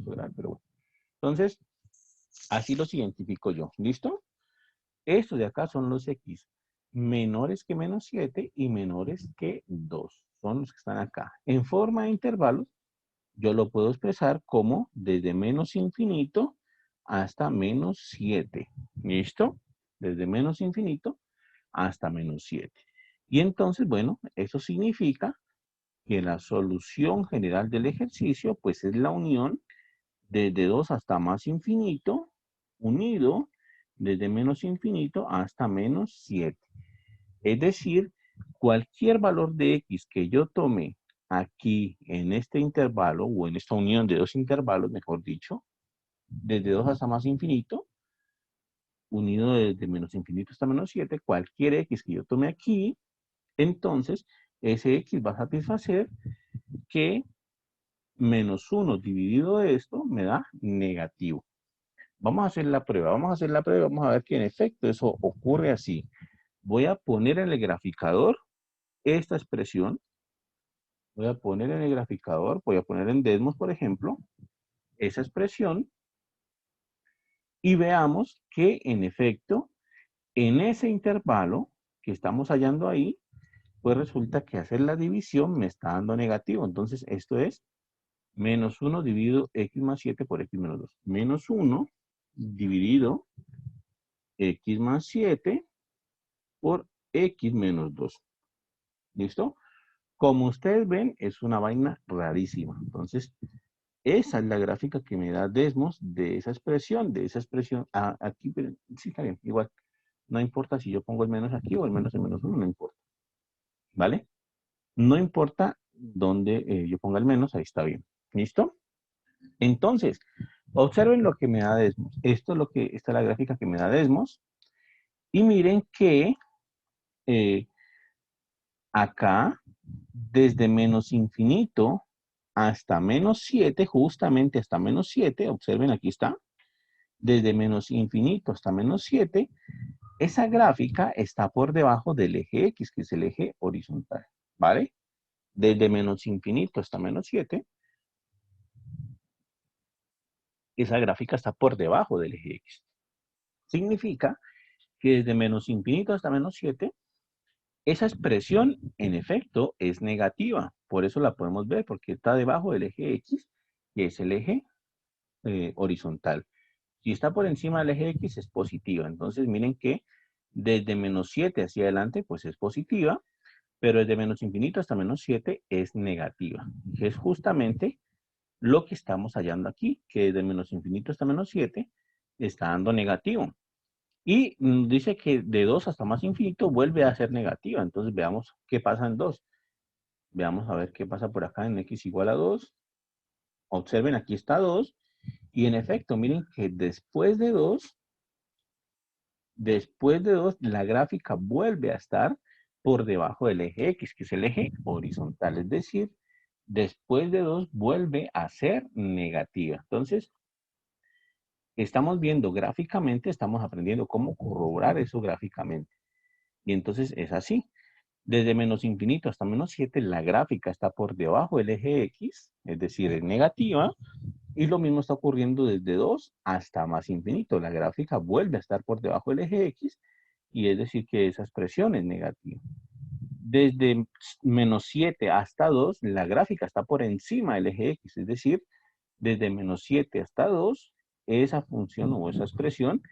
grave, pero bueno. Entonces, así los identifico yo. ¿Listo? Estos de acá son los X menores que menos 7 y menores que 2. Son los que están acá. En forma de intervalos, yo lo puedo expresar como desde menos infinito hasta menos 7. ¿Listo? Desde menos infinito hasta menos 7. Y entonces, bueno, eso significa que la solución general del ejercicio, pues es la unión desde 2 hasta más infinito, unido desde menos infinito hasta menos 7. Es decir, cualquier valor de X que yo tome aquí en este intervalo o en esta unión de dos intervalos, mejor dicho, desde 2 hasta más infinito, unido desde menos infinito hasta menos 7, cualquier X que yo tome aquí, entonces ese X va a satisfacer que menos 1 dividido de esto me da negativo. Vamos a hacer la prueba, vamos a ver que en efecto eso ocurre así. Voy a poner en el graficador esta expresión, voy a poner en el graficador, voy a poner en Desmos, por ejemplo, esa expresión y veamos que en efecto en ese intervalo que estamos hallando ahí, pues resulta que hacer la división me está dando negativo. Entonces esto es menos 1 dividido X más 7 por X menos 2. Menos 1 dividido X más 7 por X menos 2. ¿Listo? Como ustedes ven, es una vaina rarísima. Entonces, esa es la gráfica que me da Desmos de esa expresión, aquí, pero, sí, está bien, igual. No importa si yo pongo el menos aquí o el menos en menos 1, no importa. ¿Vale? No importa dónde yo ponga el menos, ahí está bien. ¿Listo? Entonces, observen lo que me da Desmos. Esta es la gráfica que me da Desmos. Y miren que acá, desde menos infinito hasta menos 7, justamente hasta menos 7, observen, aquí está, desde menos infinito hasta menos 7, esa gráfica está por debajo del eje X, que es el eje horizontal, ¿vale? Desde menos infinito hasta menos 7, esa gráfica está por debajo del eje X. Significa que desde menos infinito hasta menos 7, esa expresión, en efecto, es negativa. Por eso la podemos ver, porque está debajo del eje X, que es el eje horizontal. Si está por encima del eje X, es positiva. Entonces, miren que desde menos 7 hacia adelante, pues es positiva, pero desde menos infinito hasta menos 7 es negativa. Que es justamente lo que estamos hallando aquí, que desde menos infinito hasta menos 7 está dando negativo. Y dice que de 2 hasta más infinito vuelve a ser negativa. Entonces veamos qué pasa en 2. Veamos a ver qué pasa por acá en x igual a 2. Observen, aquí está 2. Y en efecto, miren que después de 2, la gráfica vuelve a estar por debajo del eje X, que es el eje horizontal. Es decir, después de 2 vuelve a ser negativa. Entonces, estamos viendo gráficamente, estamos aprendiendo cómo corroborar eso gráficamente. Y entonces es así. Desde menos infinito hasta menos 7, la gráfica está por debajo del eje X, es decir, es negativa. Y lo mismo está ocurriendo desde 2 hasta más infinito. La gráfica vuelve a estar por debajo del eje X, y es decir que esa expresión es negativa. Desde menos 7 hasta 2, la gráfica está por encima del eje X, es decir, desde menos 7 hasta 2, esa función o esa expresión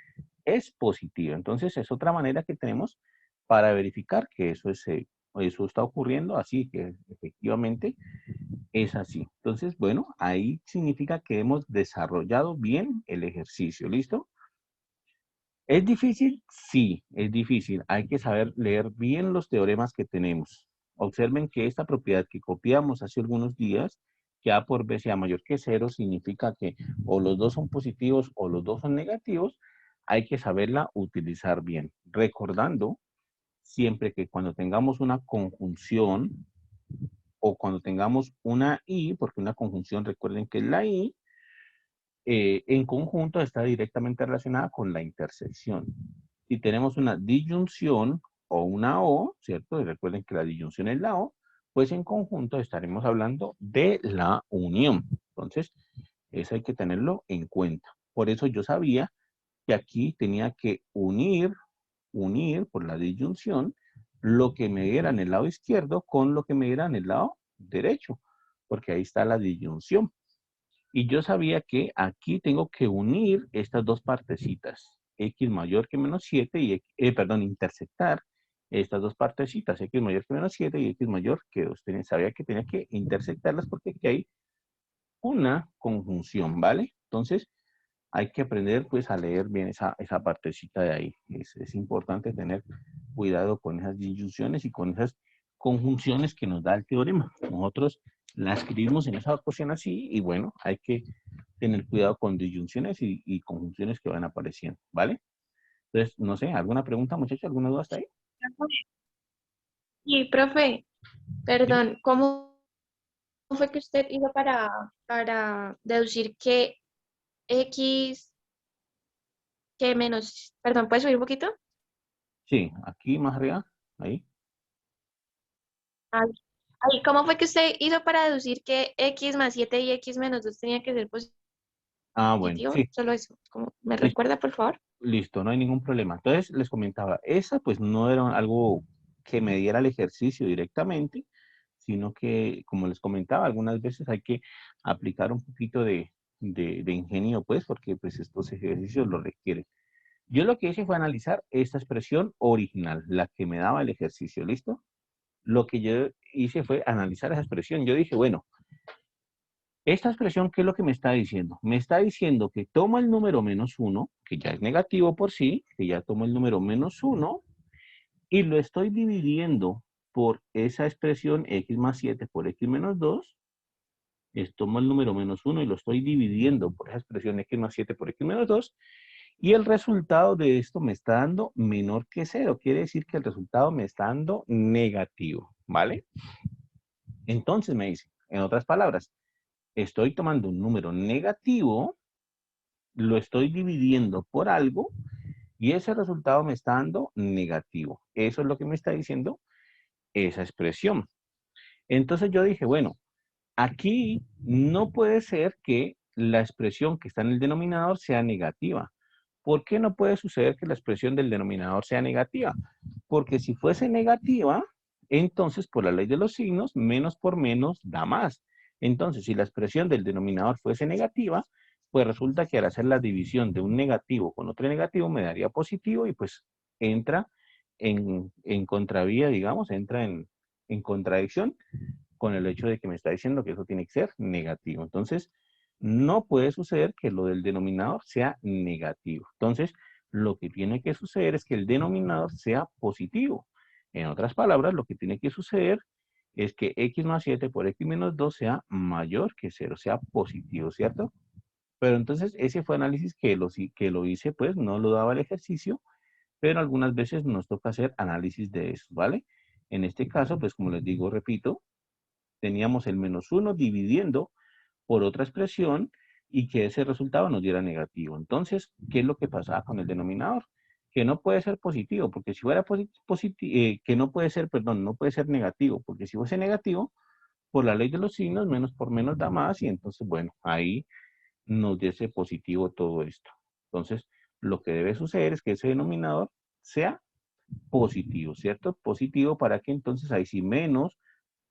es positiva. Entonces es otra manera que tenemos para verificar que eso está ocurriendo, así que efectivamente es así. Entonces, bueno, ahí significa que hemos desarrollado bien el ejercicio. ¿Listo? ¿Es difícil? Sí, es difícil. Hay que saber leer bien los teoremas que tenemos. Observen que esta propiedad que copiamos hace algunos días, que A por B sea mayor que 0, significa que o los dos son positivos o los dos son negativos. Hay que saberla utilizar bien. Recordando siempre que cuando tengamos una conjunción o cuando tengamos una I, porque una conjunción, recuerden que es la I, en conjunto está directamente relacionada con la intersección. Si tenemos una disyunción o una O, ¿cierto? Y recuerden que la disyunción es la O, pues en conjunto estaremos hablando de la unión. Entonces, Eso hay que tenerlo en cuenta. Por eso yo sabía que aquí tenía que unir por la disyunción lo que me diera en el lado izquierdo con lo que me diera en el lado derecho, porque ahí está la disyunción. Y yo sabía que aquí tengo que unir estas dos partecitas, x mayor que menos 7 y, perdón, intersectar estas dos partecitas, x mayor que menos 7 y x mayor que 2. Sabía que tenía que intersectarlas porque aquí hay una conjunción, ¿vale? Entonces, hay que aprender pues a leer bien esa partecita de ahí. Es importante tener cuidado con esas disyunciones y con esas conjunciones que nos da el teorema. Nosotros la escribimos en esa ocasión así y bueno, hay que tener cuidado con disyunciones y conjunciones que van apareciendo, ¿vale? Entonces, no sé, ¿alguna pregunta, muchachos? ¿Alguna duda hasta ahí? Y, profe, Dime. perdón, ¿cómo fue que usted hizo para deducir que X, que menos, perdón, ¿puedes subir un poquito? Sí, aquí más arriba, ahí. Ahí, ahí, ¿cómo fue que usted hizo para deducir que X más 7 y X menos 2 tenía que ser Ah, bueno, positivo? sí, Solo eso, ¿me listo, recuerda, por favor? listo, no hay ningún problema. Entonces, les comentaba, esa pues no era algo que me diera el ejercicio directamente, sino que, como les comentaba, algunas veces hay que aplicar un poquito de ingenio, pues, porque pues estos ejercicios lo requieren. Yo lo que hice fue analizar esta expresión original, la que me daba el ejercicio, ¿listo? Lo que yo hice fue analizar esa expresión. Yo dije, bueno, esta expresión, ¿qué es lo que me está diciendo? Me está diciendo que tomo el número menos 1, que ya es negativo por sí, que ya tomo el número menos 1, y lo estoy dividiendo por esa expresión x más 7 por x menos 2, tomo el número menos 1 y lo estoy dividiendo por esa expresión x más 7 por x menos 2, y el resultado de esto me está dando menor que 0. Quiere decir que el resultado me está dando negativo, ¿vale? Entonces me dice, en otras palabras, estoy tomando un número negativo, lo estoy dividiendo por algo y ese resultado me está dando negativo. Eso es lo que me está diciendo esa expresión. Entonces yo dije, bueno, aquí no puede ser que la expresión que está en el denominador sea negativa. ¿Por qué no puede suceder que la expresión del denominador sea negativa? Porque si fuese negativa, entonces por la ley de los signos, menos por menos da más. Entonces, si la expresión del denominador fuese negativa, pues resulta que al hacer la división de un negativo con otro negativo me daría positivo y pues entra en contravía, digamos, entra en contradicción con el hecho de que me está diciendo que eso tiene que ser negativo. Entonces, no puede suceder que lo del denominador sea negativo. Entonces, lo que tiene que suceder es que el denominador sea positivo. En otras palabras, lo que tiene que suceder es que x más 7 por x menos 2 sea mayor que 0, sea positivo, ¿cierto? Pero entonces ese fue análisis que lo hice, pues no lo daba el ejercicio, pero algunas veces nos toca hacer análisis de eso, ¿vale? En este caso, pues como les digo, repito, teníamos el menos 1 dividiendo por otra expresión y que ese resultado nos diera negativo. Entonces, ¿qué es lo que pasaba con el denominador? Que no puede ser positivo, porque si fuera positivo, que no puede ser, perdón, no puede ser negativo, porque si fuese negativo, por la ley de los signos, menos por menos da más, y entonces, bueno, ahí nos diese positivo todo esto. Entonces, lo que debe suceder es que ese denominador sea positivo, ¿cierto? Positivo para que entonces ahí sí menos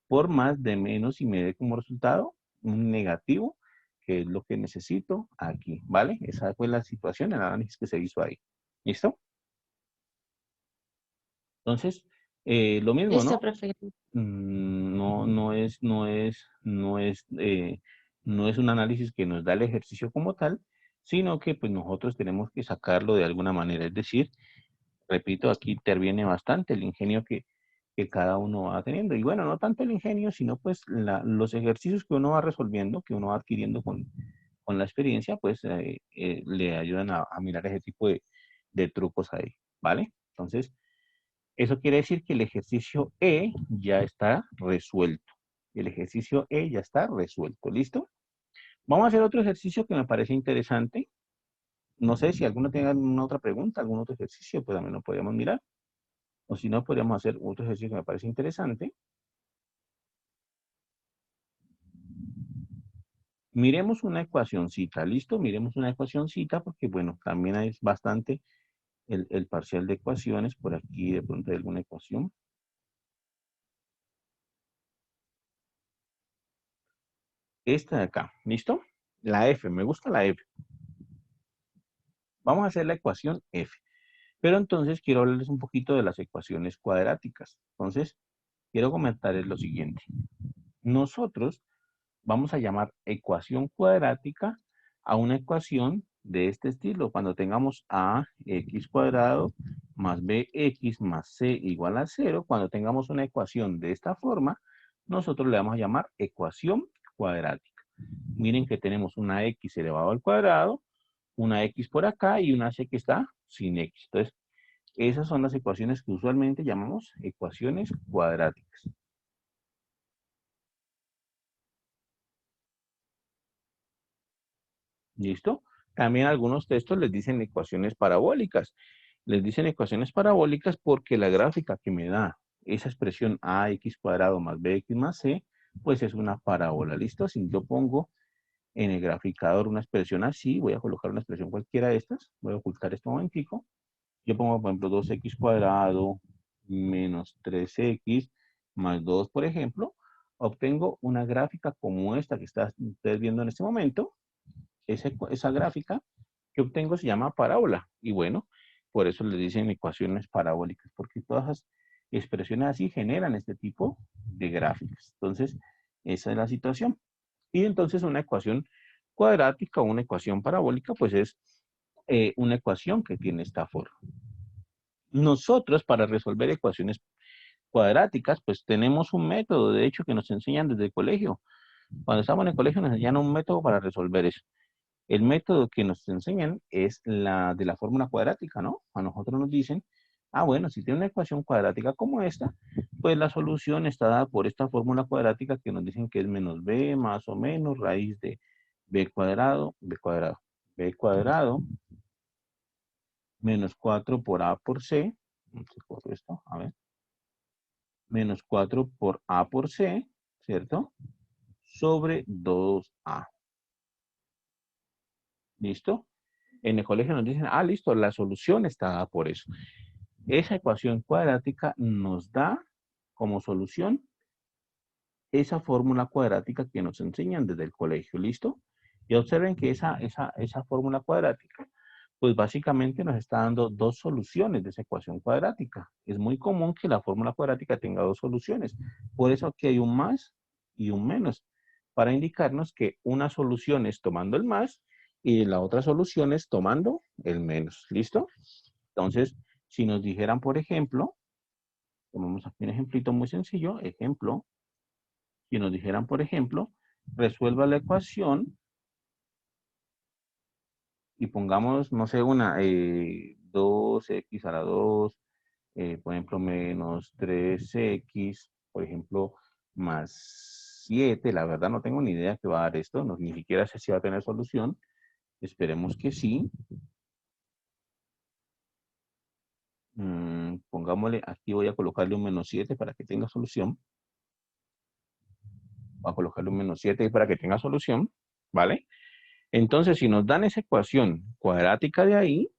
por más de menos y me dé como resultado un negativo, que es lo que necesito aquí, ¿vale? Esa fue la situación, el análisis que se hizo ahí. ¿Listo? Entonces, lo mismo, ¿no? Listo, profe. No es un análisis que nos da el ejercicio como tal, sino que pues nosotros tenemos que sacarlo de alguna manera. Es decir, repito, aquí interviene bastante el ingenio que cada uno va teniendo. Y bueno, no tanto el ingenio, sino pues los ejercicios que uno va resolviendo, que uno va adquiriendo con la experiencia, pues le ayudan a mirar ese tipo de trucos ahí, ¿vale? Entonces, eso quiere decir que el ejercicio E ya está resuelto. El ejercicio E ya está resuelto, ¿listo? Vamos a hacer otro ejercicio que me parece interesante. No sé si alguno tenga alguna otra pregunta, algún otro ejercicio, pues también lo podríamos mirar. O si no, podríamos hacer otro ejercicio que me parece interesante. Miremos una ecuacioncita, ¿listo? Miremos una ecuacioncita porque, bueno, también es bastante el parcial de ecuaciones. Por aquí de pronto hay alguna ecuación. Esta de acá, ¿listo? La F, me gusta la F. Vamos a hacer la ecuación F. Pero entonces quiero hablarles un poquito de las ecuaciones cuadráticas. Entonces, quiero comentarles lo siguiente. Nosotros vamos a llamar ecuación cuadrática a una ecuación de este estilo. Cuando tengamos ax cuadrado más bx más c igual a 0, cuando tengamos una ecuación de esta forma, nosotros le vamos a llamar ecuación cuadrática. Miren que tenemos una x elevado al cuadrado, una x por acá y una c que está sin x. Entonces, esas son las ecuaciones que usualmente llamamos ecuaciones cuadráticas. ¿Listo? También algunos textos les dicen ecuaciones parabólicas. Les dicen ecuaciones parabólicas porque la gráfica que me da esa expresión ax cuadrado más bx más c, pues es una parábola. ¿Listo? Si yo pongo en el graficador una expresión así, voy a colocar una expresión cualquiera de estas, voy a ocultar este momentico. Yo pongo, por ejemplo, 2x cuadrado menos 3x más 2, por ejemplo, obtengo una gráfica como esta que están ustedes viendo en este momento. Esa gráfica que obtengo se llama parábola. Y bueno, por eso le dicen ecuaciones parabólicas, porque todas las expresiones así generan este tipo de gráficas. Entonces, esa es la situación. Y entonces una ecuación cuadrática o una ecuación parabólica, pues es una ecuación que tiene esta forma. Nosotros, para resolver ecuaciones cuadráticas, pues tenemos un método, de hecho, que nos enseñan desde el colegio. Cuando estamos en el colegio nos enseñan un método para resolver eso. El método que nos enseñan es la de la fórmula cuadrática, ¿no? A nosotros nos dicen, bueno, si tiene una ecuación cuadrática como esta, pues la solución está dada por esta fórmula cuadrática que nos dicen que es menos b más o menos raíz de b cuadrado menos 4 por a por c, no sé por esto, a ver, menos 4 por a por c, ¿cierto? Sobre 2a. ¿Listo? En el colegio nos dicen, listo, la solución está dada por eso. Esa ecuación cuadrática nos da como solución esa fórmula cuadrática que nos enseñan desde el colegio, ¿listo? Y observen que esa fórmula cuadrática, pues básicamente nos está dando dos soluciones de esa ecuación cuadrática. Es muy común que la fórmula cuadrática tenga dos soluciones. Por eso aquí hay un más y un menos, para indicarnos que una solución es tomando el más y la otra solución es tomando el menos, ¿listo? Entonces, si nos dijeran, por ejemplo, tomamos aquí un ejemplito muy sencillo, ejemplo, si nos dijeran, por ejemplo, resuelva la ecuación y pongamos, no sé, una 2x a la 2, por ejemplo, menos 3x, por ejemplo, más 7, la verdad no tengo ni idea que va a dar esto, no, ni siquiera sé si va a tener solución, esperemos que sí. Pongámosle, aquí voy a colocarle un menos 7 para que tenga solución. Voy a colocarle un menos 7 para que tenga solución, ¿vale? Entonces, si nos dan esa ecuación cuadrática de ahí,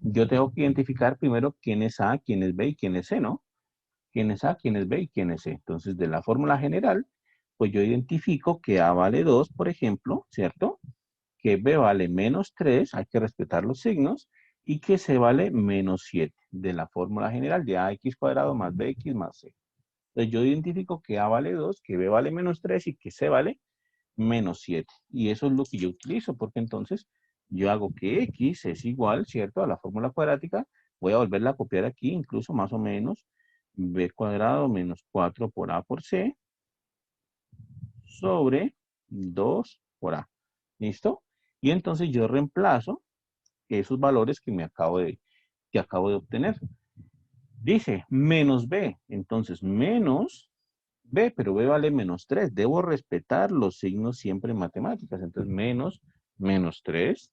yo tengo que identificar primero quién es A, quién es B y quién es C, ¿no? Quién es A, quién es B y quién es C. Entonces, de la fórmula general, pues yo identifico que A vale 2, por ejemplo, ¿cierto? Que B vale menos 3, hay que respetar los signos, y que C vale menos 7, de la fórmula general de AX cuadrado más BX más C. Entonces, yo identifico que A vale 2, que B vale menos 3 y que C vale menos 7. Y eso es lo que yo utilizo, porque entonces yo hago que x es igual, ¿cierto? A la fórmula cuadrática. Voy a volverla a copiar aquí, incluso más o menos, b cuadrado menos 4 por a por c sobre 2 por a. ¿Listo? Y entonces yo reemplazo esos valores que acabo de obtener. Dice menos b, entonces menos b, pero b vale menos 3. Debo respetar los signos siempre en matemáticas. Entonces, menos 3,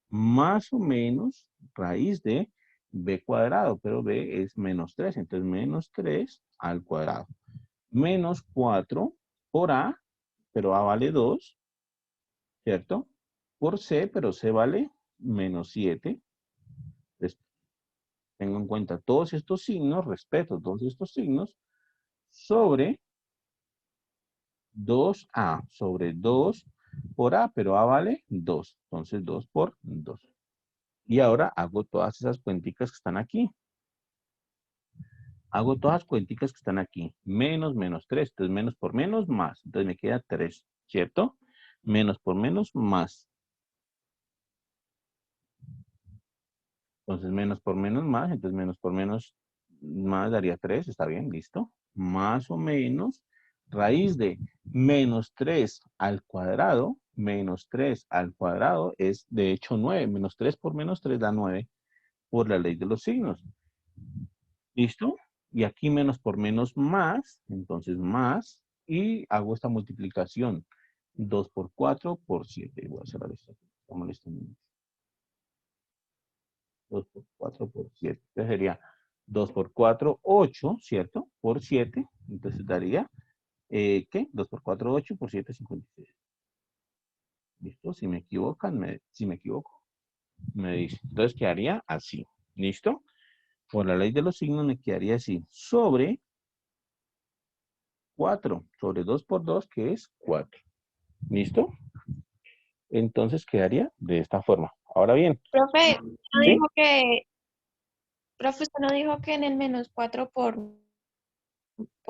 más o menos raíz de b cuadrado, pero b es menos 3. Entonces, menos 3 al cuadrado. Menos 4 por a pero A vale 2, ¿cierto? Por C, pero C vale menos 7. Entonces, tengo en cuenta todos estos signos, respeto todos estos signos, sobre 2A, sobre 2 por A, pero A vale 2. Entonces, 2 por 2. Y ahora hago todas esas cuenticas que están aquí. Hago todas las cuenticas que están aquí. Menos, menos 3. Entonces, menos por menos, más. Entonces, me queda 3, ¿cierto? Menos por menos, más. Entonces, menos por menos, más. Entonces, menos por menos, más daría 3. Está bien, listo. Más o menos, raíz de menos 3 al cuadrado. Menos 3 al cuadrado es, de hecho, 9. Menos 3 por menos 3 da 9 por la ley de los signos. ¿Listo? Y aquí menos por menos más, entonces más, y hago esta multiplicación. 2 por 4 por 7. Voy a cerrar esto. Está molestando mucho. 2 por 4 por 7. Entonces sería 2 por 4, 8, ¿cierto? Por 7. Entonces daría, ¿qué? 2 por 4, 8, por 7, 56. ¿Listo? Si me equivocan, si me equivoco, me dice. Entonces quedaría así. ¿Listo? Por la ley de los signos me quedaría así. Sobre 4 sobre 2 por 2, que es 4. ¿Listo? Entonces quedaría de esta forma. Ahora bien, Profe, ¿no ¿sí? dijo que, profe, usted no dijo que en el menos 4 por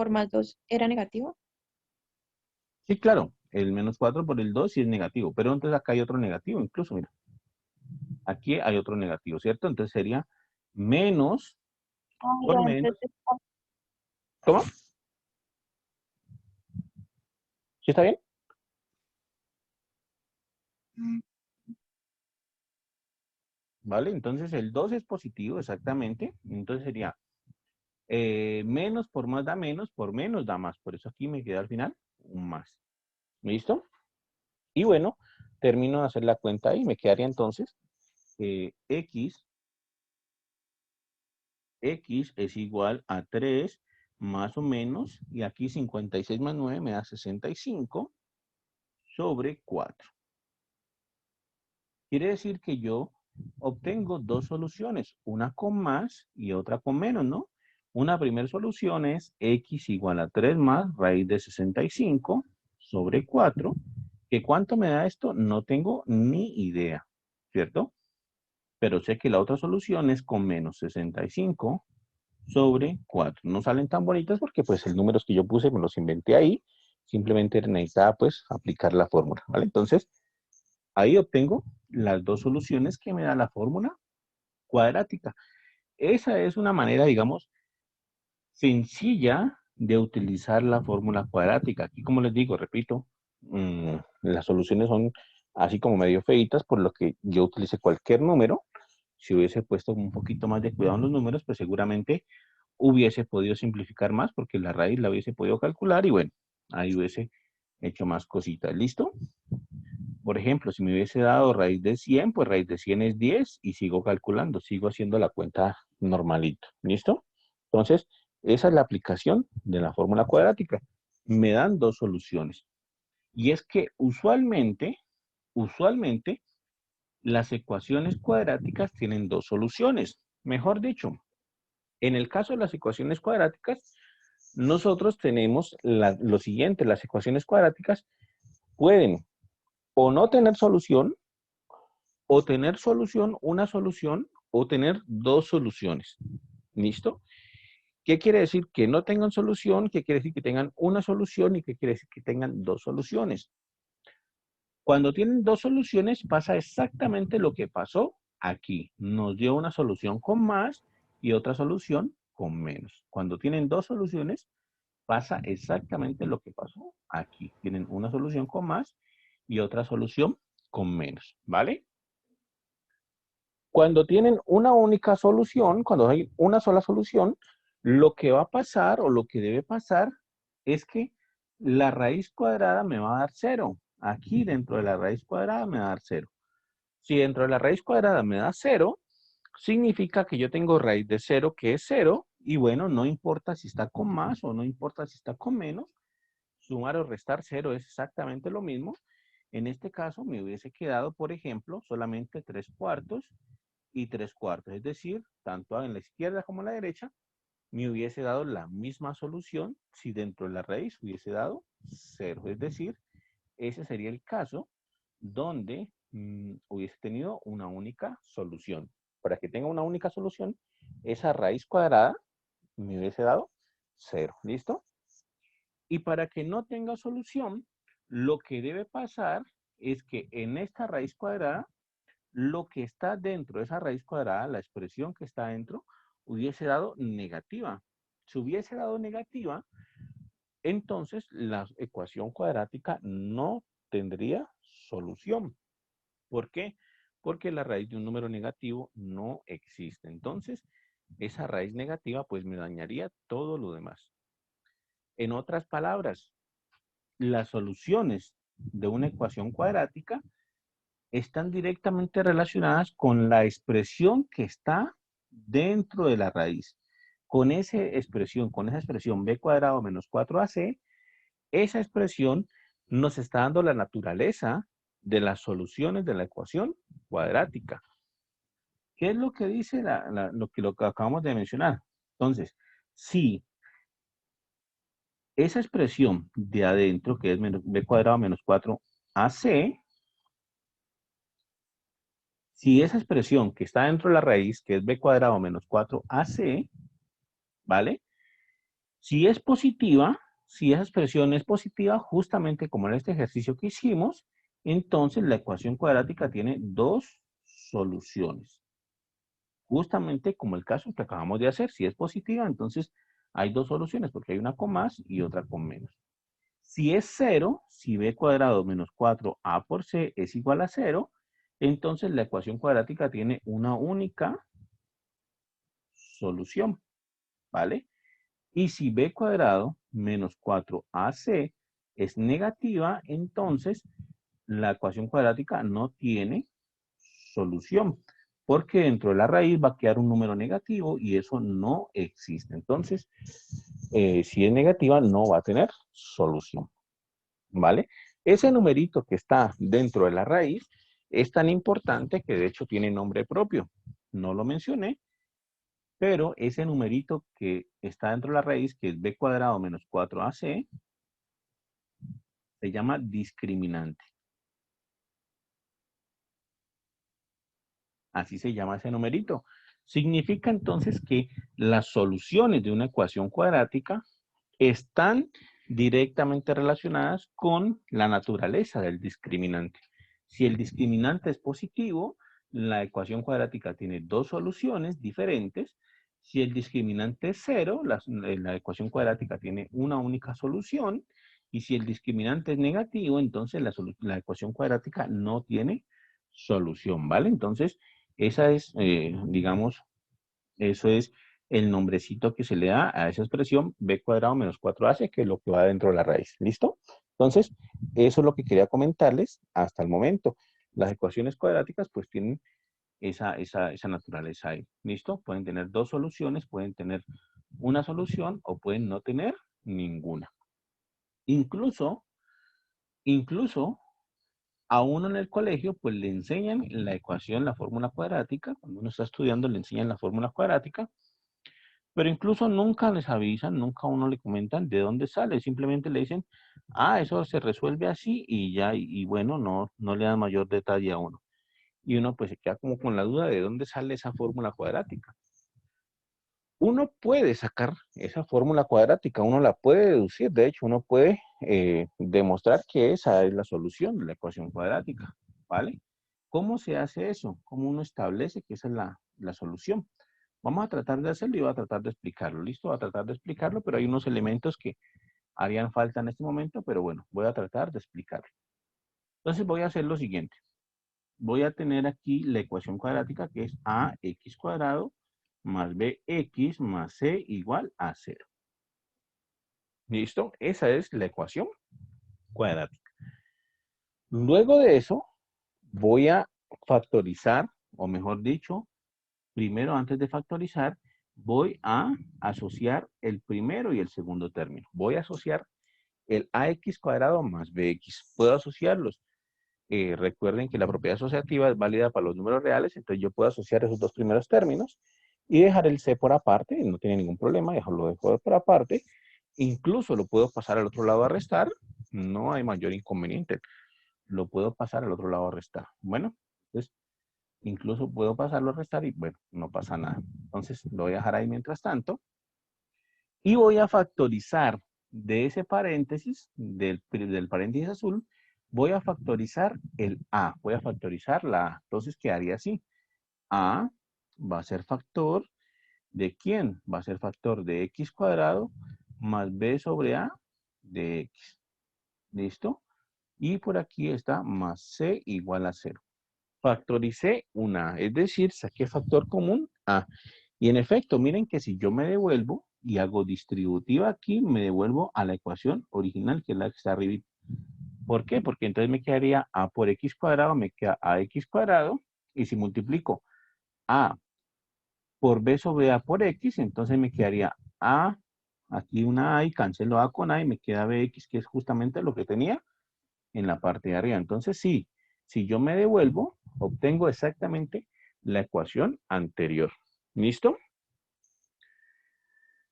más 2 era negativo? Sí, claro. El menos 4 por el 2 sí es negativo. Pero entonces acá hay otro negativo, incluso, mira. Aquí hay otro negativo, ¿cierto? Entonces sería menos Ah, por ya, menos. entonces, ¿Cómo? ¿Sí está bien? ¿Vale? Entonces el 2 es positivo, exactamente. Entonces sería menos por más da menos, por menos da más. Por eso aquí me queda al final un más. ¿Listo? Y bueno, termino de hacer la cuenta y me quedaría entonces x es igual a 3 más o menos, y aquí 56 más 9 me da 65 sobre 4. Quiere decir que yo obtengo dos soluciones, una con más y otra con menos, ¿no? Una primera solución es x igual a 3 más raíz de 65 sobre 4. ¿Que cuánto me da esto? No tengo ni idea, ¿cierto? Pero sé que la otra solución es con menos 65 sobre 4. No salen tan bonitas porque pues el número que yo puse me los inventé ahí. Simplemente necesitaba pues aplicar la fórmula, ¿vale? Entonces, ahí obtengo las dos soluciones que me da la fórmula cuadrática. Esa es una manera, digamos, sencilla de utilizar la fórmula cuadrática. Aquí, como les digo, repito, las soluciones son así como medio feitas, por lo que yo utilicé cualquier número. Si hubiese puesto un poquito más de cuidado en los números, pues seguramente hubiese podido simplificar más porque la raíz la hubiese podido calcular y bueno, ahí hubiese hecho más cositas. ¿Listo? Por ejemplo, si me hubiese dado raíz de 100, pues raíz de 100 es 10 y sigo calculando, sigo haciendo la cuenta normalito. ¿Listo? Entonces, esa es la aplicación de la fórmula cuadrática. Me dan dos soluciones. Y es que usualmente, las ecuaciones cuadráticas tienen dos soluciones. Mejor dicho, en el caso de las ecuaciones cuadráticas, nosotros tenemos lo siguiente, las ecuaciones cuadráticas pueden o no tener solución, o tener solución, una solución, o tener dos soluciones. ¿Listo? ¿Qué quiere decir que no tengan solución? ¿Qué quiere decir que tengan una solución? ¿Y qué quiere decir que tengan dos soluciones? Cuando tienen dos soluciones pasa exactamente lo que pasó aquí. Nos dio una solución con más y otra solución con menos. Cuando tienen dos soluciones pasa exactamente lo que pasó aquí. Tienen una solución con más y otra solución con menos, ¿vale? Cuando tienen una única solución, cuando hay una sola solución, lo que va a pasar o lo que debe pasar es que la raíz cuadrada me va a dar 0. Aquí dentro de la raíz cuadrada me va a dar 0. Si dentro de la raíz cuadrada me da 0, significa que yo tengo raíz de 0 que es 0. Y bueno, no importa si está con más o no importa si está con menos, Sumar o restar 0 es exactamente lo mismo. En este caso me hubiese quedado, por ejemplo, solamente 3/4 y 3/4. Es decir, tanto en la izquierda como en la derecha, me hubiese dado la misma solución si dentro de la raíz hubiese dado 0. Es decir, ese sería el caso donde hubiese tenido una única solución. Para que tenga una única solución, esa raíz cuadrada me hubiese dado 0. ¿Listo? Y para que no tenga solución, lo que debe pasar es que en esta raíz cuadrada, lo que está dentro de esa raíz cuadrada, la expresión que está dentro, hubiese dado negativa. Si hubiese dado negativa, entonces la ecuación cuadrática no tendría solución. ¿Por qué? Porque la raíz de un número negativo no existe. Entonces, esa raíz negativa pues me dañaría todo lo demás. En otras palabras, las soluciones de una ecuación cuadrática están directamente relacionadas con la expresión que está dentro de la raíz. Con esa expresión b cuadrado menos 4ac, esa expresión nos está dando la naturaleza de las soluciones de la ecuación cuadrática. ¿Qué es lo que dice lo que acabamos de mencionar? Entonces, si esa expresión de adentro, que es b cuadrado menos 4ac, si esa expresión que está dentro de la raíz, que es b cuadrado menos 4ac, ¿vale? Si es positiva, si esa expresión es positiva, justamente como en este ejercicio que hicimos, entonces la ecuación cuadrática tiene dos soluciones. Justamente como el caso que acabamos de hacer, si es positiva, entonces hay dos soluciones, porque hay una con más y otra con menos. Si es 0, si b cuadrado menos 4a por c es igual a 0, entonces la ecuación cuadrática tiene una única solución, ¿vale? Y si b cuadrado menos 4ac es negativa, entonces la ecuación cuadrática no tiene solución, porque dentro de la raíz va a quedar un número negativo y eso no existe. Entonces, si es negativa, no va a tener solución, ¿vale? Ese numerito que está dentro de la raíz es tan importante que de hecho tiene nombre propio. No lo mencioné, pero ese numerito que está dentro de la raíz, que es b cuadrado menos 4ac, se llama discriminante. Así se llama ese numerito. Significa entonces que las soluciones de una ecuación cuadrática están directamente relacionadas con la naturaleza del discriminante. Si el discriminante es positivo, la ecuación cuadrática tiene dos soluciones diferentes. Si el discriminante es 0, la ecuación cuadrática tiene una única solución. Y si el discriminante es negativo, entonces la ecuación cuadrática no tiene solución, ¿vale? Entonces, esa es, digamos, eso es el nombrecito que se le da a esa expresión b cuadrado menos 4ac, que es lo que va dentro de la raíz. ¿Listo? Entonces, eso es lo que quería comentarles hasta el momento. Las ecuaciones cuadráticas pues tienen esa naturaleza ahí. ¿Listo? Pueden tener dos soluciones, pueden tener una solución o pueden no tener ninguna. Incluso a uno en el colegio pues le enseñan la ecuación, la fórmula cuadrática. Cuando uno está estudiando le enseñan la fórmula cuadrática. Pero incluso nunca les avisan, nunca a uno le comentan de dónde sale. Simplemente le dicen, ah, eso se resuelve así y ya, y bueno, no le dan mayor detalle a uno. Y uno pues se queda como con la duda de dónde sale esa fórmula cuadrática. Uno puede sacar esa fórmula cuadrática, uno la puede deducir. De hecho, uno puede demostrar que esa es la solución de la ecuación cuadrática, ¿vale? ¿Cómo se hace eso? ¿Cómo uno establece que esa es la solución? Vamos a tratar de hacerlo y voy a tratar de explicarlo. ¿Listo? Voy a tratar de explicarlo, pero hay unos elementos que harían falta en este momento, pero bueno, voy a tratar de explicarlo. Entonces voy a hacer lo siguiente. Voy a tener aquí la ecuación cuadrática que es ax cuadrado más bx más c igual a 0. ¿Listo? Esa es la ecuación cuadrática. Luego de eso, voy a factorizar, o mejor dicho, primero antes de factorizar, voy a asociar el primero y el segundo término. Voy a asociar el ax cuadrado más bx. Puedo asociarlos. Recuerden que la propiedad asociativa es válida para los números reales, entonces yo puedo asociar esos dos primeros términos y dejar el c por aparte, no tiene ningún problema, dejo por aparte. Incluso lo puedo pasar al otro lado a restar, no hay mayor inconveniente. Lo puedo pasar al otro lado a restar. Bueno, entonces incluso puedo pasarlo a restar y bueno, no pasa nada. Entonces lo voy a dejar ahí mientras tanto. Y voy a factorizar de ese paréntesis, del paréntesis azul, voy a factorizar el A. Voy a factorizar la A. Entonces quedaría así. A va a ser factor ¿de quién? Va a ser factor de x cuadrado más b sobre a de x. ¿Listo? Y por aquí está más c igual a 0. Factoricé una A, es decir, saqué factor común A. Y en efecto, miren que si yo me devuelvo y hago distributiva aquí, me devuelvo a la ecuación original, que es la que está arriba. ¿Por qué? Porque entonces me quedaría A por X cuadrado, me queda AX cuadrado, y si multiplico A por B sobre A por X, entonces me quedaría A, aquí una A y cancelo A con A y me queda BX, que es justamente lo que tenía en la parte de arriba. Entonces sí, si yo me devuelvo, obtengo exactamente la ecuación anterior. ¿Listo?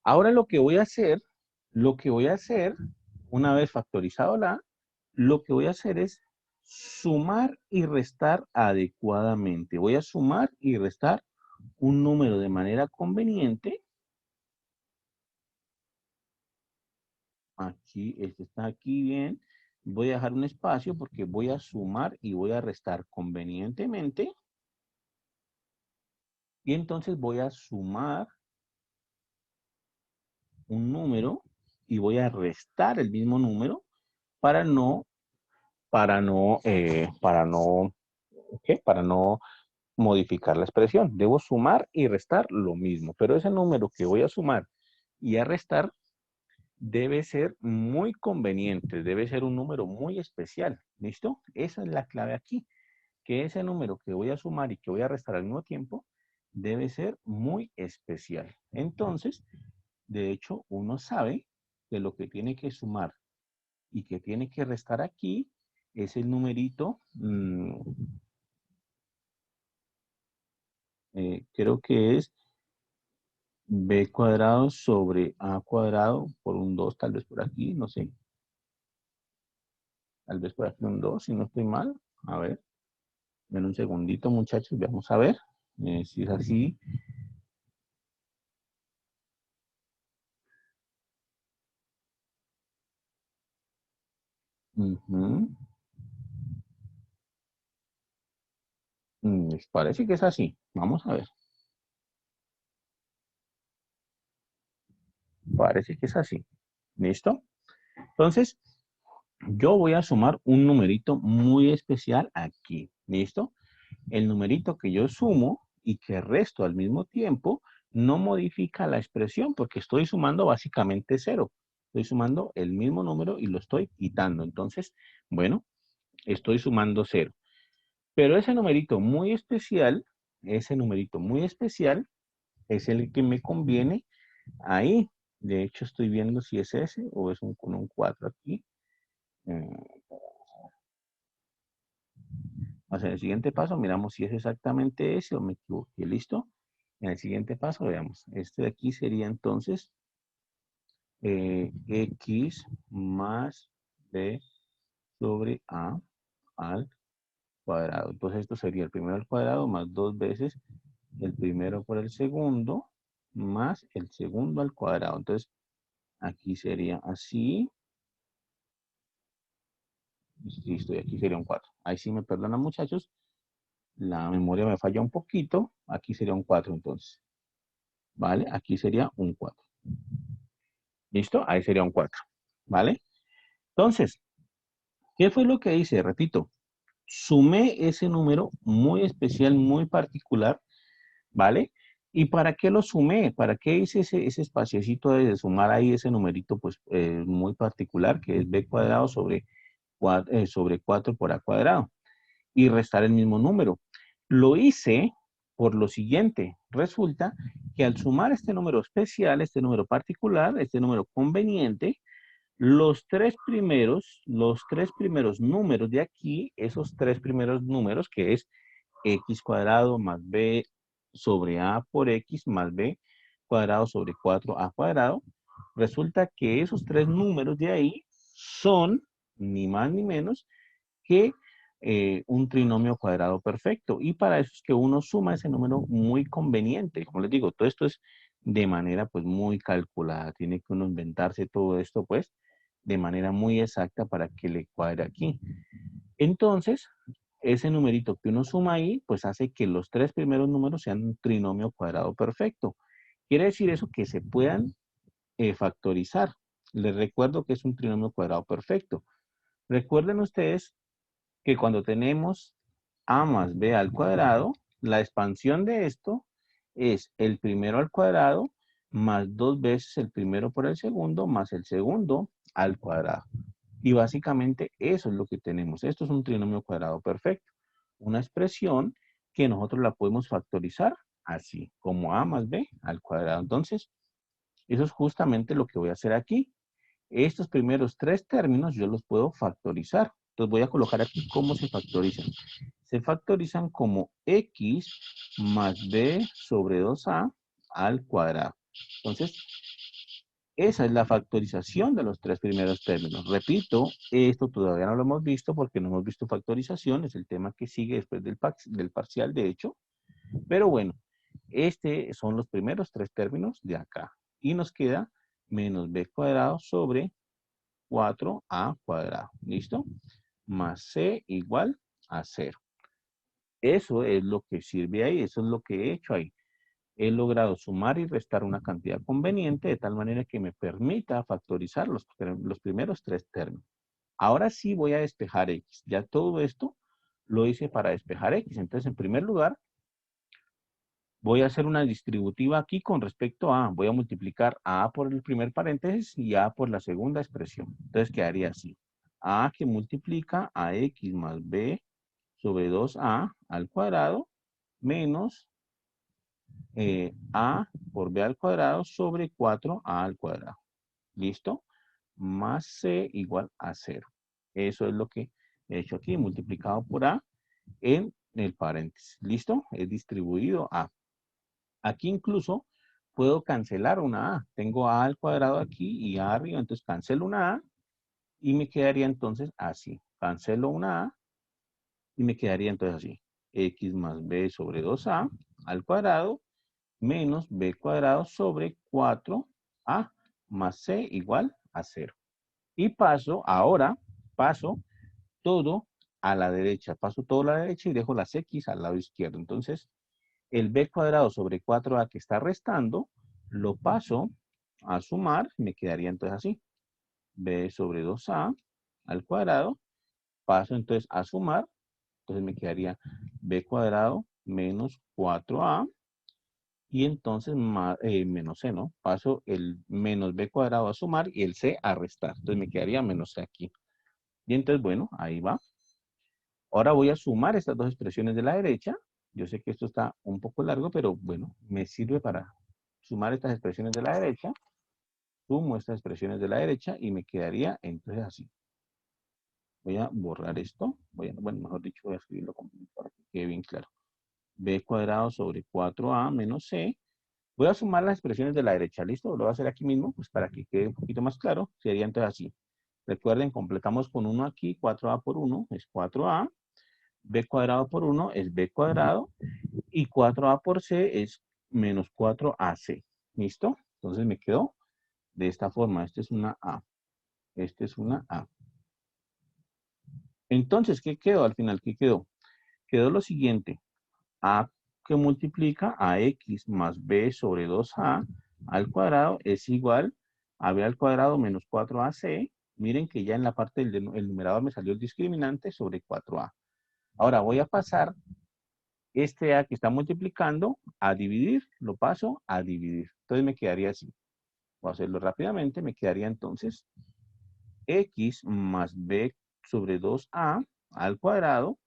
Ahora lo que voy a hacer, una vez factorizado la A, lo que voy a hacer es sumar y restar adecuadamente. Voy a sumar y restar un número de manera conveniente. Aquí, este está aquí bien. Voy a dejar un espacio porque voy a sumar y voy a restar convenientemente. Y entonces voy a sumar un número y voy a restar el mismo número para no, para no modificar la expresión. Debo sumar y restar lo mismo, pero ese número que voy a sumar y a restar debe ser muy conveniente, debe ser un número muy especial. ¿Listo? Esa es la clave aquí, que ese número que voy a sumar y que voy a restar al mismo tiempo debe ser muy especial. Entonces, de hecho, uno sabe que lo que tiene que sumar y que tiene que restar aquí es el numerito, creo que es b cuadrado sobre a cuadrado por un 2, tal vez por aquí, no sé. Tal vez por aquí un 2, si no estoy mal. A ver, ven un segundito, muchachos, vamos a ver si es así. Ujú. Parece que es así. Vamos a ver. Parece que es así. ¿Listo? Entonces, yo voy a sumar un numerito muy especial aquí. ¿Listo? El numerito que yo sumo y que resto al mismo tiempo no modifica la expresión porque estoy sumando básicamente 0. Estoy sumando el mismo número y lo estoy quitando. Entonces, bueno, estoy sumando 0. Pero ese numerito muy especial es el que me conviene ahí. De hecho, estoy viendo si es ese o es con un 4 aquí. O sea, en el siguiente paso miramos si es exactamente ese o me equivoqué. ¿Listo? En el siguiente paso veamos. Este de aquí sería entonces x más b sobre a al cuadrado. Entonces esto sería el primero al cuadrado más 2 veces el primero por el segundo más el segundo al cuadrado. Entonces aquí sería así. Listo, y aquí sería un 4. Ahí sí me perdonan, muchachos. La memoria me falla un poquito. Aquí sería un 4 entonces. ¿Vale? Aquí sería un 4. ¿Listo? Ahí sería un 4. ¿Vale? Entonces, ¿qué fue lo que hice? Repito, sumé ese número muy especial, muy particular, ¿vale? ¿Y para qué lo sumé? ¿Para qué hice ese espaciocito de sumar ahí ese numerito pues muy particular que es b cuadrado sobre 4 por a cuadrado? Y restar el mismo número. Lo hice por lo siguiente. Resulta que al sumar este número especial, este número particular, este número conveniente, Los tres primeros números de aquí, esos tres primeros números, que es x cuadrado más b sobre a por x más b cuadrado sobre 4a cuadrado, resulta que esos tres números de ahí son ni más ni menos que un trinomio cuadrado perfecto. Y para eso es que uno suma ese número muy conveniente. Como les digo, todo esto es de manera pues muy calculada. Tiene que uno inventarse todo esto pues de manera muy exacta para que le cuadre aquí. Entonces, ese numerito que uno suma ahí, pues hace que los tres primeros números sean un trinomio cuadrado perfecto. Quiere decir eso que se puedan factorizar. Les recuerdo que es un trinomio cuadrado perfecto. Recuerden ustedes que cuando tenemos a más b al cuadrado, la expansión de esto es el primero al cuadrado más dos veces el primero por el segundo más el segundo al cuadrado. Y básicamente eso es lo que tenemos. Esto es un trinomio cuadrado perfecto. Una expresión que nosotros la podemos factorizar así, como a más b al cuadrado. Entonces, eso es justamente lo que voy a hacer aquí. Estos primeros tres términos yo los puedo factorizar. Entonces voy a colocar aquí cómo se factorizan. Se factorizan como x más b sobre 2a al cuadrado. Entonces, esa es la factorización de los tres primeros términos. Repito, esto todavía no lo hemos visto porque no hemos visto factorización. Es el tema que sigue después del parcial, de hecho. Pero bueno, estos son los primeros tres términos de acá. Y nos queda menos b cuadrado sobre 4a cuadrado. ¿Listo? Más c igual a 0. Eso es lo que sirve ahí. Eso es lo que he hecho ahí. He logrado sumar y restar una cantidad conveniente de tal manera que me permita factorizar los primeros tres términos. Ahora sí voy a despejar x. Ya todo esto lo hice para despejar x. Entonces, en primer lugar, voy a hacer una distributiva aquí con respecto a, voy a multiplicar a por el primer paréntesis y a por la segunda expresión. Entonces quedaría así. A que multiplica a x más b sobre 2a al cuadrado menos a por b al cuadrado sobre 4a al cuadrado. ¿Listo? Más c igual a 0. Eso es lo que he hecho aquí, multiplicado por a en el paréntesis. ¿Listo? Es distribuido a. Aquí incluso puedo cancelar una a. Tengo a al cuadrado aquí y a arriba, entonces cancelo una a y me quedaría entonces así. Cancelo una a y me quedaría entonces así. X más b sobre 2a al cuadrado menos b cuadrado sobre 4a más c igual a 0. Y ahora paso todo a la derecha. Paso todo a la derecha y dejo las x al lado izquierdo. Entonces, el b cuadrado sobre 4a que está restando, lo paso a sumar, me quedaría entonces así. B sobre 2a al cuadrado, paso entonces a sumar, entonces me quedaría b cuadrado menos 4a y entonces menos c, ¿no? Paso el menos b cuadrado a sumar y el c a restar. Entonces me quedaría menos c aquí. Y entonces, bueno, ahí va. Ahora voy a sumar estas dos expresiones de la derecha. Yo sé que esto está un poco largo, pero bueno, me sirve para sumar estas expresiones de la derecha. Sumo estas expresiones de la derecha y me quedaría entonces así. Voy a borrar esto. Bueno, mejor dicho, voy a escribirlo para que quede bien claro. B cuadrado sobre 4a menos c. Voy a sumar las expresiones de la derecha. ¿Listo? Lo voy a hacer aquí mismo, pues para que quede un poquito más claro. Sería entonces así. Recuerden, completamos con 1 aquí. 4a por 1 es 4a. B cuadrado por 1 es b cuadrado. Y 4a por c es menos 4ac. ¿Listo? Entonces me quedó de esta forma. Esta es una a. Esta es una a. Entonces, ¿qué quedó al final? ¿Qué quedó? Quedó lo siguiente. A que multiplica a x más b sobre 2a al cuadrado es igual a b al cuadrado menos 4ac. Miren que ya en la parte del numerador me salió el discriminante sobre 4a. Ahora voy a pasar este a que está multiplicando a dividir. Lo paso a dividir. Entonces me quedaría así. Voy a hacerlo rápidamente. Me quedaría entonces x más b sobre 2a al cuadrado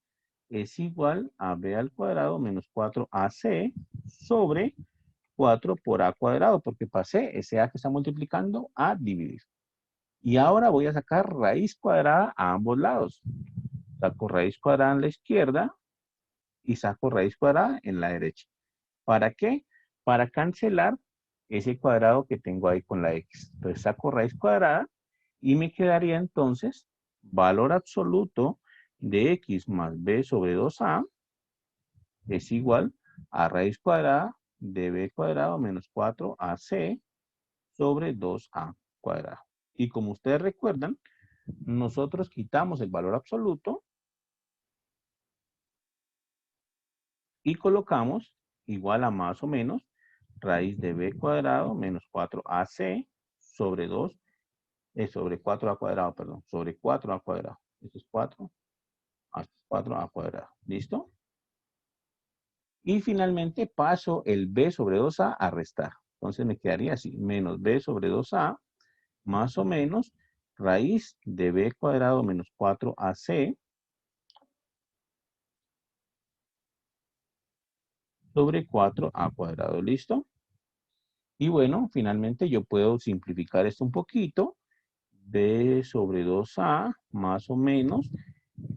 es igual a b al cuadrado menos 4ac sobre 4 por a cuadrado, porque pasé ese a que está multiplicando a dividir. Y ahora voy a sacar raíz cuadrada a ambos lados. Saco raíz cuadrada en la izquierda y saco raíz cuadrada en la derecha. ¿Para qué? Para cancelar ese cuadrado que tengo ahí con la x. Entonces saco raíz cuadrada y me quedaría entonces valor absoluto de x más b sobre 2a es igual a raíz cuadrada de b cuadrado menos 4ac sobre 2a cuadrado. Y como ustedes recuerdan, nosotros quitamos el valor absoluto y colocamos igual a más o menos raíz de b cuadrado menos 4ac sobre 2, sobre 4a cuadrado, perdón, sobre 4a cuadrado. Esto es 4a cuadrado. ¿Listo? Y finalmente paso el b sobre 2a a restar. Entonces me quedaría así, menos b sobre 2a más o menos raíz de b cuadrado menos 4ac sobre 4a cuadrado. ¿Listo? Y bueno, finalmente yo puedo simplificar esto un poquito. B sobre 2a más o menos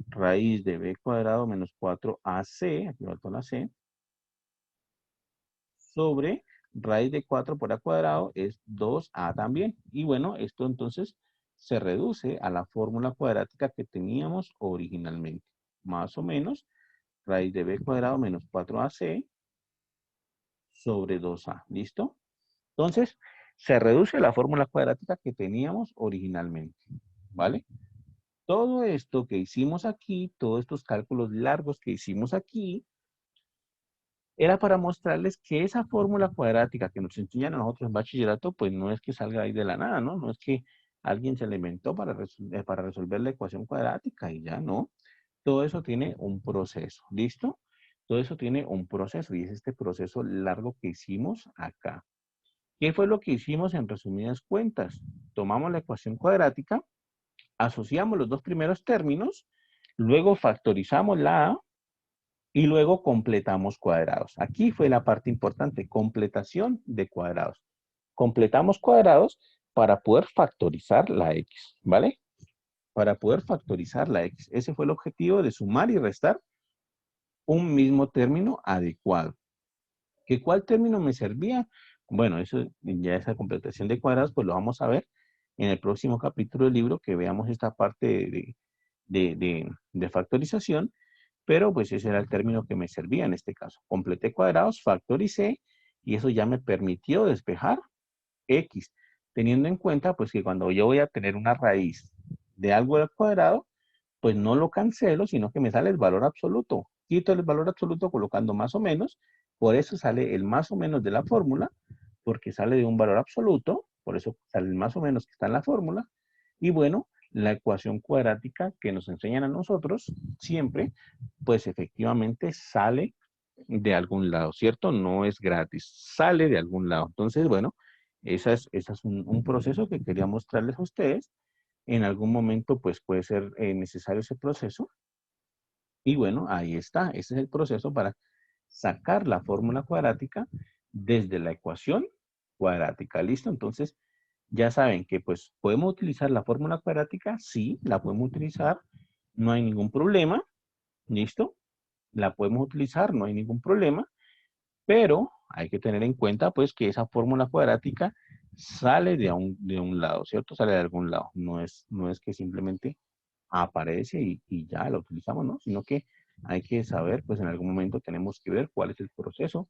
raíz de b cuadrado menos 4ac, aquí falta la c, sobre raíz de 4 por a cuadrado es 2a también. Y bueno, esto entonces se reduce a la fórmula cuadrática que teníamos originalmente. Más o menos raíz de b cuadrado menos 4ac sobre 2a. ¿Listo? Entonces, se reduce a la fórmula cuadrática que teníamos originalmente. ¿Vale? Todo esto que hicimos aquí, todos estos cálculos largos que hicimos aquí, era para mostrarles que esa fórmula cuadrática que nos enseñan a nosotros en bachillerato, pues no es que salga ahí de la nada, ¿no? No es que alguien se la inventó para resolver la ecuación cuadrática y ya, ¿no? Todo eso tiene un proceso, ¿listo? Todo eso tiene un proceso y es este proceso largo que hicimos acá. ¿Qué fue lo que hicimos en resumidas cuentas? Tomamos la ecuación cuadrática, asociamos los dos primeros términos, luego factorizamos la a y luego completamos cuadrados. Aquí fue la parte importante, completación de cuadrados. Completamos cuadrados para poder factorizar la x, ¿vale? Para poder factorizar la x. Ese fue el objetivo de sumar y restar un mismo término adecuado. ¿Que cuál término me servía? Bueno, eso ya esa completación de cuadrados, pues lo vamos a ver en el próximo capítulo del libro, que veamos esta parte de factorización, pero pues ese era el término que me servía en este caso. Completé cuadrados, factoricé, y eso ya me permitió despejar x, teniendo en cuenta pues que cuando yo voy a tener una raíz de algo al cuadrado, pues no lo cancelo, sino que me sale el valor absoluto. Quito el valor absoluto colocando más o menos, por eso sale el más o menos de la fórmula, porque sale de un valor absoluto, por eso sale el más o menos que está en la fórmula. Y bueno, la ecuación cuadrática que nos enseñan a nosotros siempre, pues efectivamente sale de algún lado, ¿cierto? No es gratis, sale de algún lado. Entonces, bueno, ese es un proceso que quería mostrarles a ustedes. En algún momento, pues puede ser necesario ese proceso. Y bueno, ahí está. Ese es el proceso para sacar la fórmula cuadrática desde la ecuación cuadrática. ¿Listo? Entonces, ya saben que pues podemos utilizar la fórmula cuadrática. Sí, la podemos utilizar. No hay ningún problema. ¿Listo? La podemos utilizar, no hay ningún problema. Pero hay que tener en cuenta pues que esa fórmula cuadrática sale de un lado, ¿cierto? Sale de algún lado. No es que simplemente aparece y ya la utilizamos, ¿no? Sino que hay que saber, pues en algún momento tenemos que ver cuál es el proceso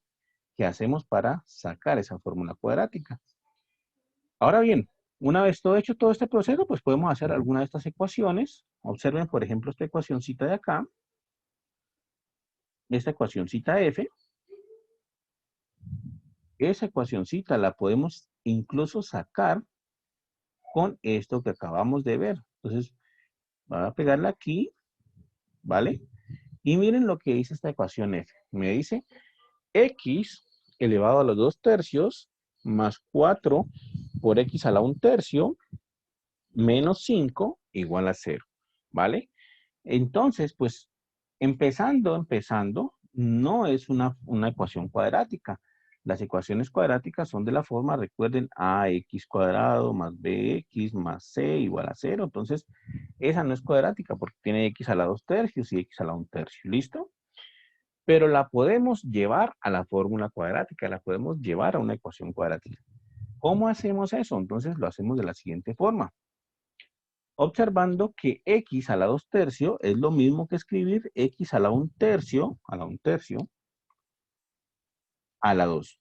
que hacemos para sacar esa fórmula cuadrática. Ahora bien, una vez todo hecho todo este proceso, pues podemos hacer alguna de estas ecuaciones. Observen, por ejemplo, esta ecuacióncita de acá, esta ecuacióncita f. Esa ecuacióncita la podemos incluso sacar con esto que acabamos de ver. Entonces, voy a pegarla aquí, ¿vale? Y miren lo que dice esta ecuación f. Me dice x elevado a los 2 tercios más 4 por x a la 1 tercio menos 5 igual a 0, ¿vale? Entonces, pues, empezando, no es una ecuación cuadrática. Las ecuaciones cuadráticas son de la forma, recuerden, ax cuadrado más bx más c igual a 0. Entonces, esa no es cuadrática porque tiene x a la 2 tercios y x a la 1 tercio. ¿Listo? Pero la podemos llevar a la fórmula cuadrática, la podemos llevar a una ecuación cuadrática. ¿Cómo hacemos eso? Entonces, lo hacemos de la siguiente forma. Observando que x a la 2 tercio es lo mismo que escribir x a la 1 tercio, a la 2.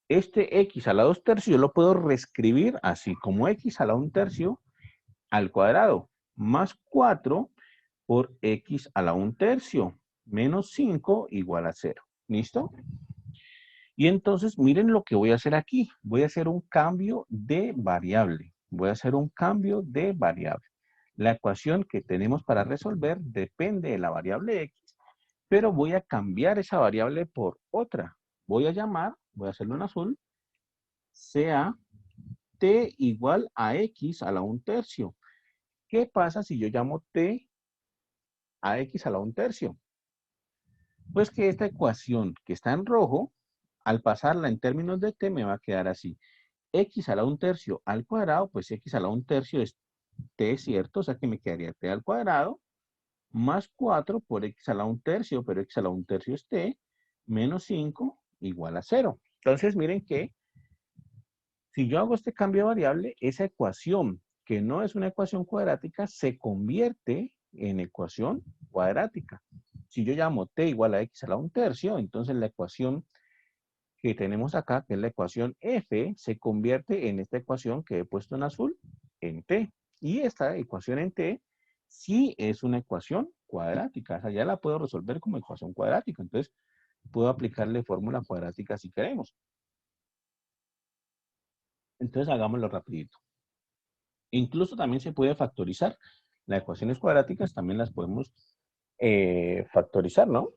Este x a la 2 tercio yo lo puedo reescribir así como x a la 1 tercio al cuadrado más 4 por x a la 1 tercio menos 5 igual a 0. ¿Listo? Y entonces miren lo que voy a hacer aquí. Voy a hacer un cambio de variable. La ecuación que tenemos para resolver depende de la variable x, pero voy a cambiar esa variable por otra. Voy a hacerlo en azul, sea t igual a x a la 1 tercio. ¿Qué pasa si yo llamo t a x a la 1 tercio? Pues que esta ecuación que está en rojo, al pasarla en términos de t, me va a quedar así. X a la 1 tercio al cuadrado, pues x a la 1 tercio es t, ¿cierto? O sea que me quedaría t al cuadrado más 4 por x a la 1 tercio, pero x a la 1 tercio es t, menos 5 igual a 0. Entonces miren que si yo hago este cambio de variable, esa ecuación, que no es una ecuación cuadrática, se convierte en ecuación cuadrática. Si yo llamo t igual a x a la 1 tercio, entonces la ecuación que tenemos acá, que es la ecuación f, se convierte en esta ecuación que he puesto en azul, en t. Y esta ecuación en t sí es una ecuación cuadrática. O sea, ya la puedo resolver como ecuación cuadrática. Entonces, puedo aplicarle fórmula cuadrática si queremos. Entonces, hagámoslo rapidito. Incluso también se puede factorizar. Las ecuaciones cuadráticas también las podemos factorizar, ¿no?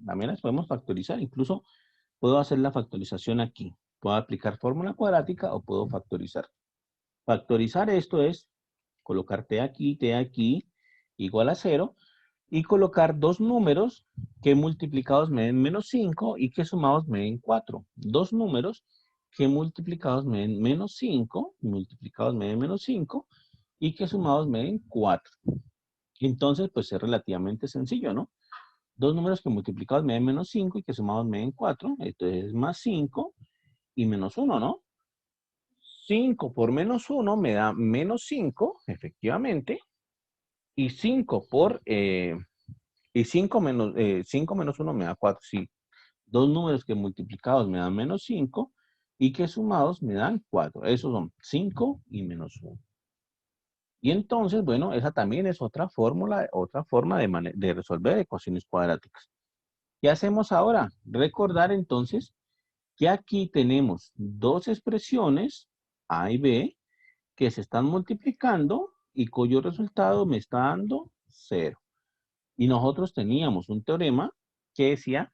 También las podemos factorizar. Incluso puedo hacer la factorización aquí. Puedo aplicar fórmula cuadrática o puedo factorizar. Factorizar esto es colocar t aquí, igual a 0, y colocar dos números que multiplicados me den menos 5 y que sumados me den 4. Dos números que multiplicados me den menos 5, y que sumados me den 4. Entonces, pues es relativamente sencillo, ¿no? Dos números que multiplicados me den menos 5 y que sumados me den 4. Entonces es más 5 y menos 1, ¿no? 5 por menos 1 me da menos 5, efectivamente. Y 5 menos 1 me da 4. Sí. Dos números que multiplicados me dan menos 5 y que sumados me dan 4. Esos son 5 y menos 1. Y entonces, bueno, esa también es otra fórmula, otra forma de resolver ecuaciones cuadráticas. ¿Qué hacemos ahora? Recordar entonces que aquí tenemos dos expresiones, A y B, que se están multiplicando y cuyo resultado me está dando 0. Y nosotros teníamos un teorema que decía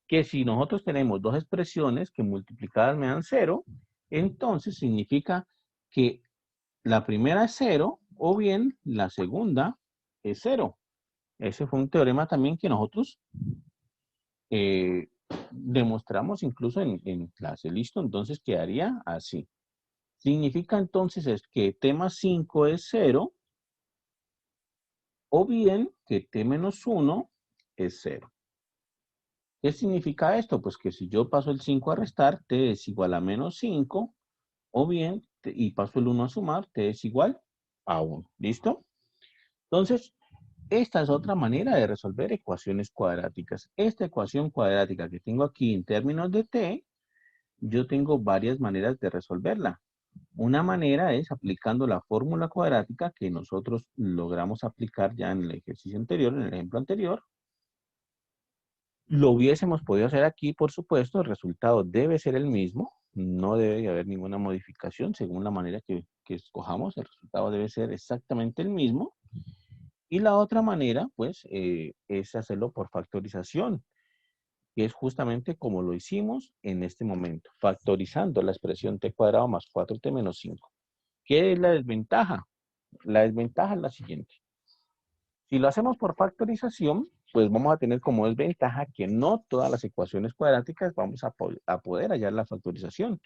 que si nosotros tenemos dos expresiones que multiplicadas me dan 0, entonces significa que la primera es 0 o bien la segunda es 0. Ese fue un teorema también que nosotros demostramos incluso en clase. ¿Listo? Entonces quedaría así. Significa entonces es que t más 5 es 0 o bien que t menos 1 es 0. ¿Qué significa esto? Pues que si yo paso el 5 a restar, t es igual a menos 5, o bien, y paso el 1 a sumar, t es igual a 1. ¿Listo? Entonces, esta es otra manera de resolver ecuaciones cuadráticas. Esta ecuación cuadrática que tengo aquí en términos de t, yo tengo varias maneras de resolverla. Una manera es aplicando la fórmula cuadrática que nosotros logramos aplicar ya en el ejercicio anterior, en el ejemplo anterior. Lo hubiésemos podido hacer aquí, por supuesto, el resultado debe ser el mismo, no debe haber ninguna modificación según la manera que escojamos, el resultado debe ser exactamente el mismo. Y la otra manera, pues, es hacerlo por factorización, que es justamente como lo hicimos en este momento, factorizando la expresión t cuadrado más 4t menos 5. ¿Qué es la desventaja? La desventaja es la siguiente. Si lo hacemos por factorización, pues vamos a tener como desventaja que no todas las ecuaciones cuadráticas vamos a poder hallar la factorización.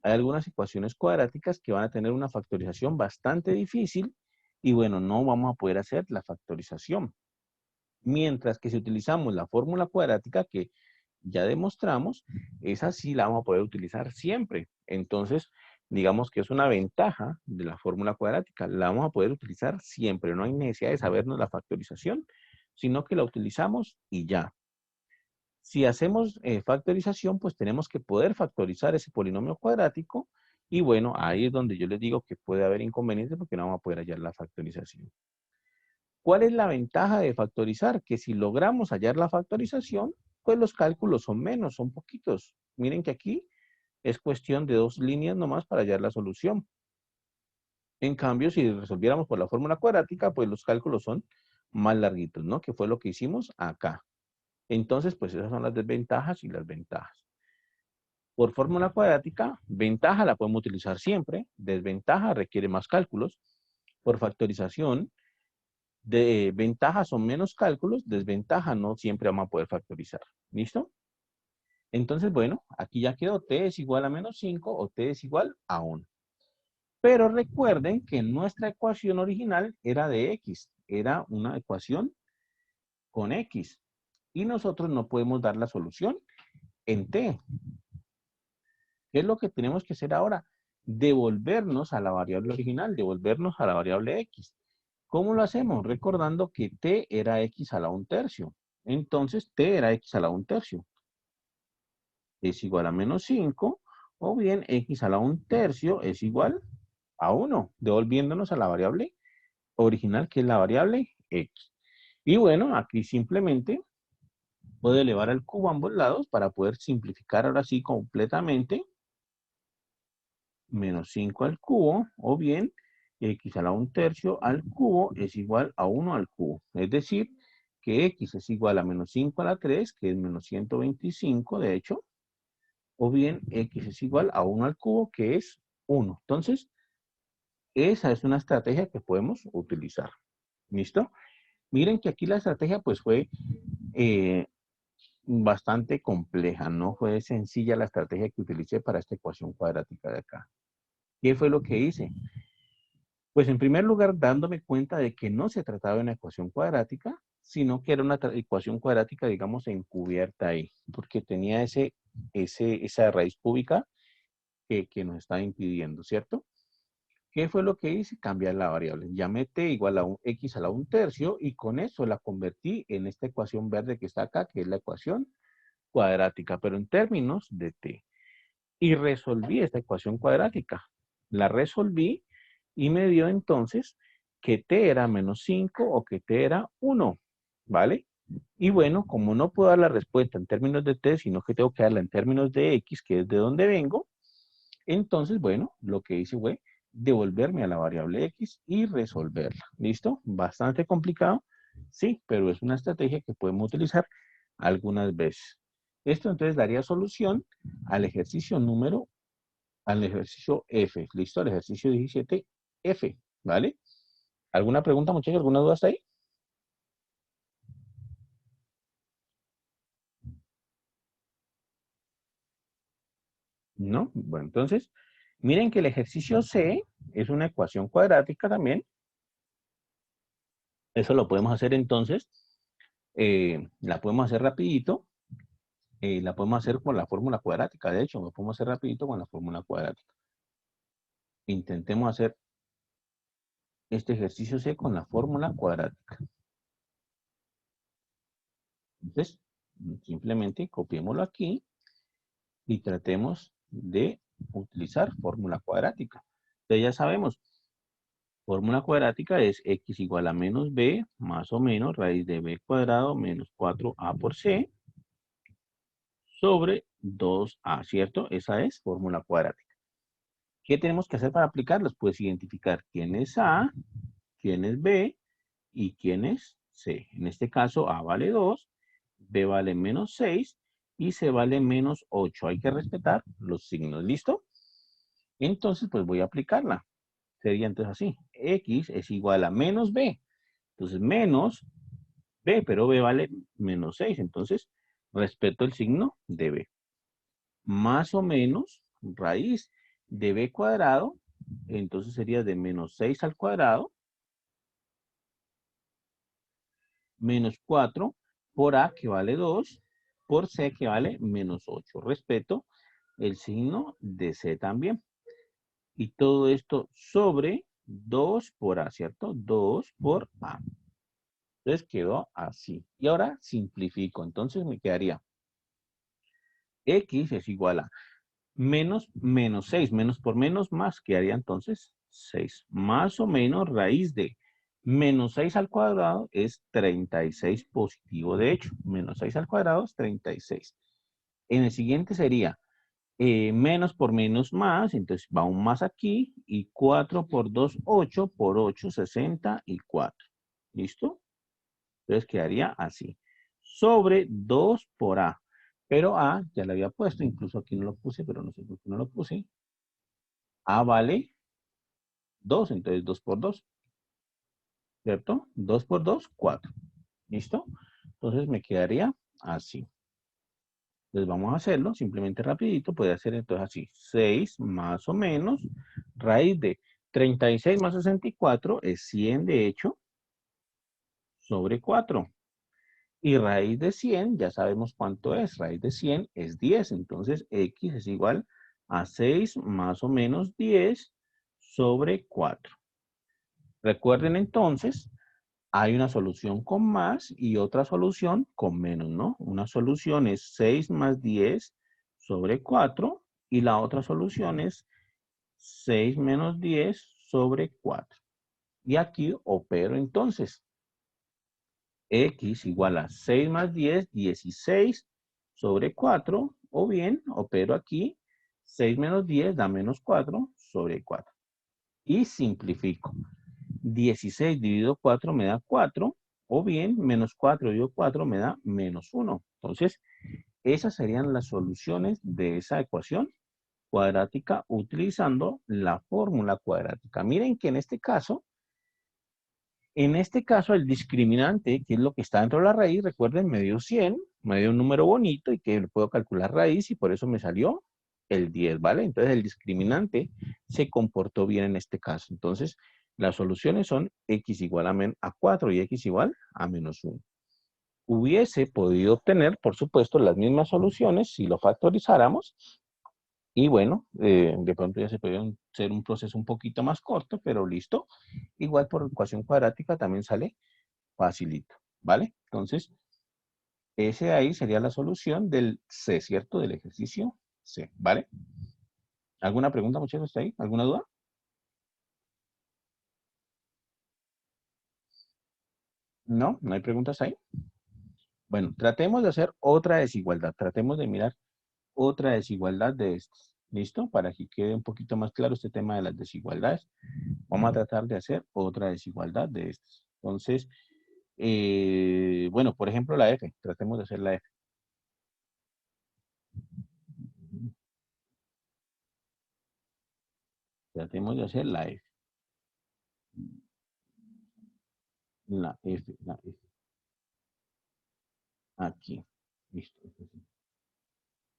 Hay algunas ecuaciones cuadráticas que van a tener una factorización bastante difícil y bueno, no vamos a poder hacer la factorización. Mientras que si utilizamos la fórmula cuadrática que ya demostramos, esa sí la vamos a poder utilizar siempre. Entonces, digamos que es una ventaja de la fórmula cuadrática. La vamos a poder utilizar siempre. No hay necesidad de sabernos la factorización, sino que la utilizamos y ya. Si hacemos factorización, pues tenemos que poder factorizar ese polinomio cuadrático. Y bueno, ahí es donde yo les digo que puede haber inconvenientes porque no vamos a poder hallar la factorización. ¿Cuál es la ventaja de factorizar? Que si logramos hallar la factorización, pues los cálculos son menos, son poquitos. Miren que aquí es cuestión de 2 líneas nomás para hallar la solución. En cambio, si resolviéramos por la fórmula cuadrática, pues los cálculos son más larguitos, ¿no? Que fue lo que hicimos acá. Entonces, pues esas son las desventajas y las ventajas. Por fórmula cuadrática, ventaja la podemos utilizar siempre, desventaja requiere más cálculos. Por factorización, de ventaja son menos cálculos, desventaja no siempre vamos a poder factorizar. ¿Listo? Entonces, bueno, aquí ya quedó t es igual a menos 5 o t es igual a 1. Pero recuerden que nuestra ecuación original era de x, era una ecuación con x. Y nosotros no podemos dar la solución en t. ¿Qué es lo que tenemos que hacer ahora? Devolvernos a la variable original, devolvernos a la variable x. ¿Cómo lo hacemos? Recordando que t era x a la 1/3. Entonces, t era x a la 1/3. Es igual a menos 5, o bien x a la 1/3 es igual a 1, devolviéndonos a la variable original, que es la variable x. Y bueno, aquí simplemente puedo elevar al cubo a ambos lados para poder simplificar ahora sí completamente. Menos 5 al cubo, o bien x a la 1/3 al cubo es igual a 1 al cubo. Es decir, que x es igual a menos 5 a la 3, que es menos 125, de hecho, o bien x es igual a 1 al cubo, que es 1. Entonces, esa es una estrategia que podemos utilizar. ¿Listo? Miren que aquí la estrategia pues fue bastante compleja, no fue sencilla la estrategia que utilicé para esta ecuación cuadrática de acá. ¿Qué fue lo que hice? Pues en primer lugar, dándome cuenta de que no se trataba de una ecuación cuadrática, sino que era una ecuación cuadrática, digamos, encubierta ahí, porque tenía esa raíz cúbica que nos está impidiendo, ¿cierto? ¿Qué fue lo que hice? Cambiar la variable. Llamé t igual a x a la 1/3 y con eso la convertí en esta ecuación verde que está acá, que es la ecuación cuadrática, pero en términos de t. Y resolví esta ecuación cuadrática. La resolví y me dio entonces que t era menos 5 o que t era 1, ¿vale? Y bueno, como no puedo dar la respuesta en términos de t, sino que tengo que darla en términos de x, que es de donde vengo, entonces, bueno, lo que hice fue devolverme a la variable x y resolverla. ¿Listo? Bastante complicado, sí, pero es una estrategia que podemos utilizar algunas veces. Esto entonces daría solución al ejercicio al ejercicio F. ¿Listo? Al ejercicio 17F, ¿vale? ¿Alguna pregunta, muchachos? ¿Alguna duda hasta ahí? ¿No? Bueno, entonces, miren que el ejercicio C es una ecuación cuadrática también. Eso lo podemos hacer entonces. La podemos hacer rapidito. La podemos hacer con la fórmula cuadrática. De hecho, lo podemos hacer rapidito con la fórmula cuadrática. Intentemos hacer este ejercicio C con la fórmula cuadrática. Entonces, simplemente copiémoslo aquí y tratemos de utilizar fórmula cuadrática. Entonces ya sabemos, fórmula cuadrática es x igual a menos b más o menos raíz de b cuadrado menos 4a por c sobre 2a, ¿cierto? Esa es fórmula cuadrática. ¿Qué tenemos que hacer para aplicarlas? Pues identificar quién es a, quién es b y quién es c. En este caso a vale 2, b vale menos 6 y c vale menos 8. Hay que respetar los signos, ¿listo? Entonces, pues voy a aplicarla. Sería entonces así, x es igual a menos b. Entonces, menos b, pero b vale menos 6. Entonces, respeto el signo de b. Más o menos raíz de b cuadrado, entonces sería de menos 6 al cuadrado, menos 4 por a, que vale 2, por c, que vale menos 8. Respeto el signo de c también. Y todo esto sobre 2 por a, ¿cierto? 2 por a. Entonces quedó así. Y ahora simplifico. Entonces me quedaría x es igual a menos 6. Menos por menos más. Quedaría entonces 6. Más o menos raíz de menos 6 al cuadrado es 36 positivo. De hecho, menos 6 al cuadrado es 36. En el siguiente sería menos por menos más, entonces va un más aquí, y 4 por 2, 8, por 8, 64. ¿Listo? Entonces quedaría así. Sobre 2 por a. Pero a ya le había puesto, incluso aquí no lo puse, pero no sé por qué no lo puse. A vale 2, entonces 2 por 2. ¿Cierto? 2 por 2, 4. ¿Listo? Entonces me quedaría así. Entonces vamos a hacerlo simplemente rapidito. Puede hacer entonces así. 6 más o menos. Raíz de 36 más 64 es 100 de hecho. Sobre 4. Y raíz de 100 ya sabemos cuánto es. Raíz de 100 es 10. Entonces x es igual a 6 más o menos 10 sobre 4. Recuerden entonces, hay una solución con más y otra solución con menos, ¿no? Una solución es 6 más 10 sobre 4 y la otra solución es 6 menos 10 sobre 4. Y aquí opero entonces. X igual a 6 más 10, 16 sobre 4. O bien, opero aquí, 6 menos 10 da menos 4 sobre 4. Y simplifico. 16 dividido 4 me da 4, o bien menos 4 dividido 4 me da menos 1. Entonces, esas serían las soluciones de esa ecuación cuadrática utilizando la fórmula cuadrática. Miren que en este caso el discriminante, que es lo que está dentro de la raíz, recuerden, me dio 100, me dio un número bonito y que puedo calcular raíz y por eso me salió el 10, ¿vale? Entonces el discriminante se comportó bien en este caso. Entonces las soluciones son x igual a 4 y x igual a menos 1. Hubiese podido obtener, por supuesto, las mismas soluciones si lo factorizáramos. Y bueno, de pronto ya se puede hacer un proceso un poquito más corto, pero listo. Igual por ecuación cuadrática también sale facilito, ¿vale? Entonces, ese ahí sería la solución del C, ¿cierto? Del ejercicio C, ¿vale? ¿Alguna pregunta, muchachos, hasta ahí? ¿Alguna duda? No, no hay preguntas ahí. Bueno, tratemos de hacer otra desigualdad. Tratemos de mirar otra desigualdad de estas. ¿Listo? Para que quede un poquito más claro este tema de las desigualdades. Vamos a tratar de hacer otra desigualdad de estas. Entonces, bueno, por ejemplo, la F. Tratemos de hacer la F. Tratemos de hacer la F. La F, la F. Aquí. Listo.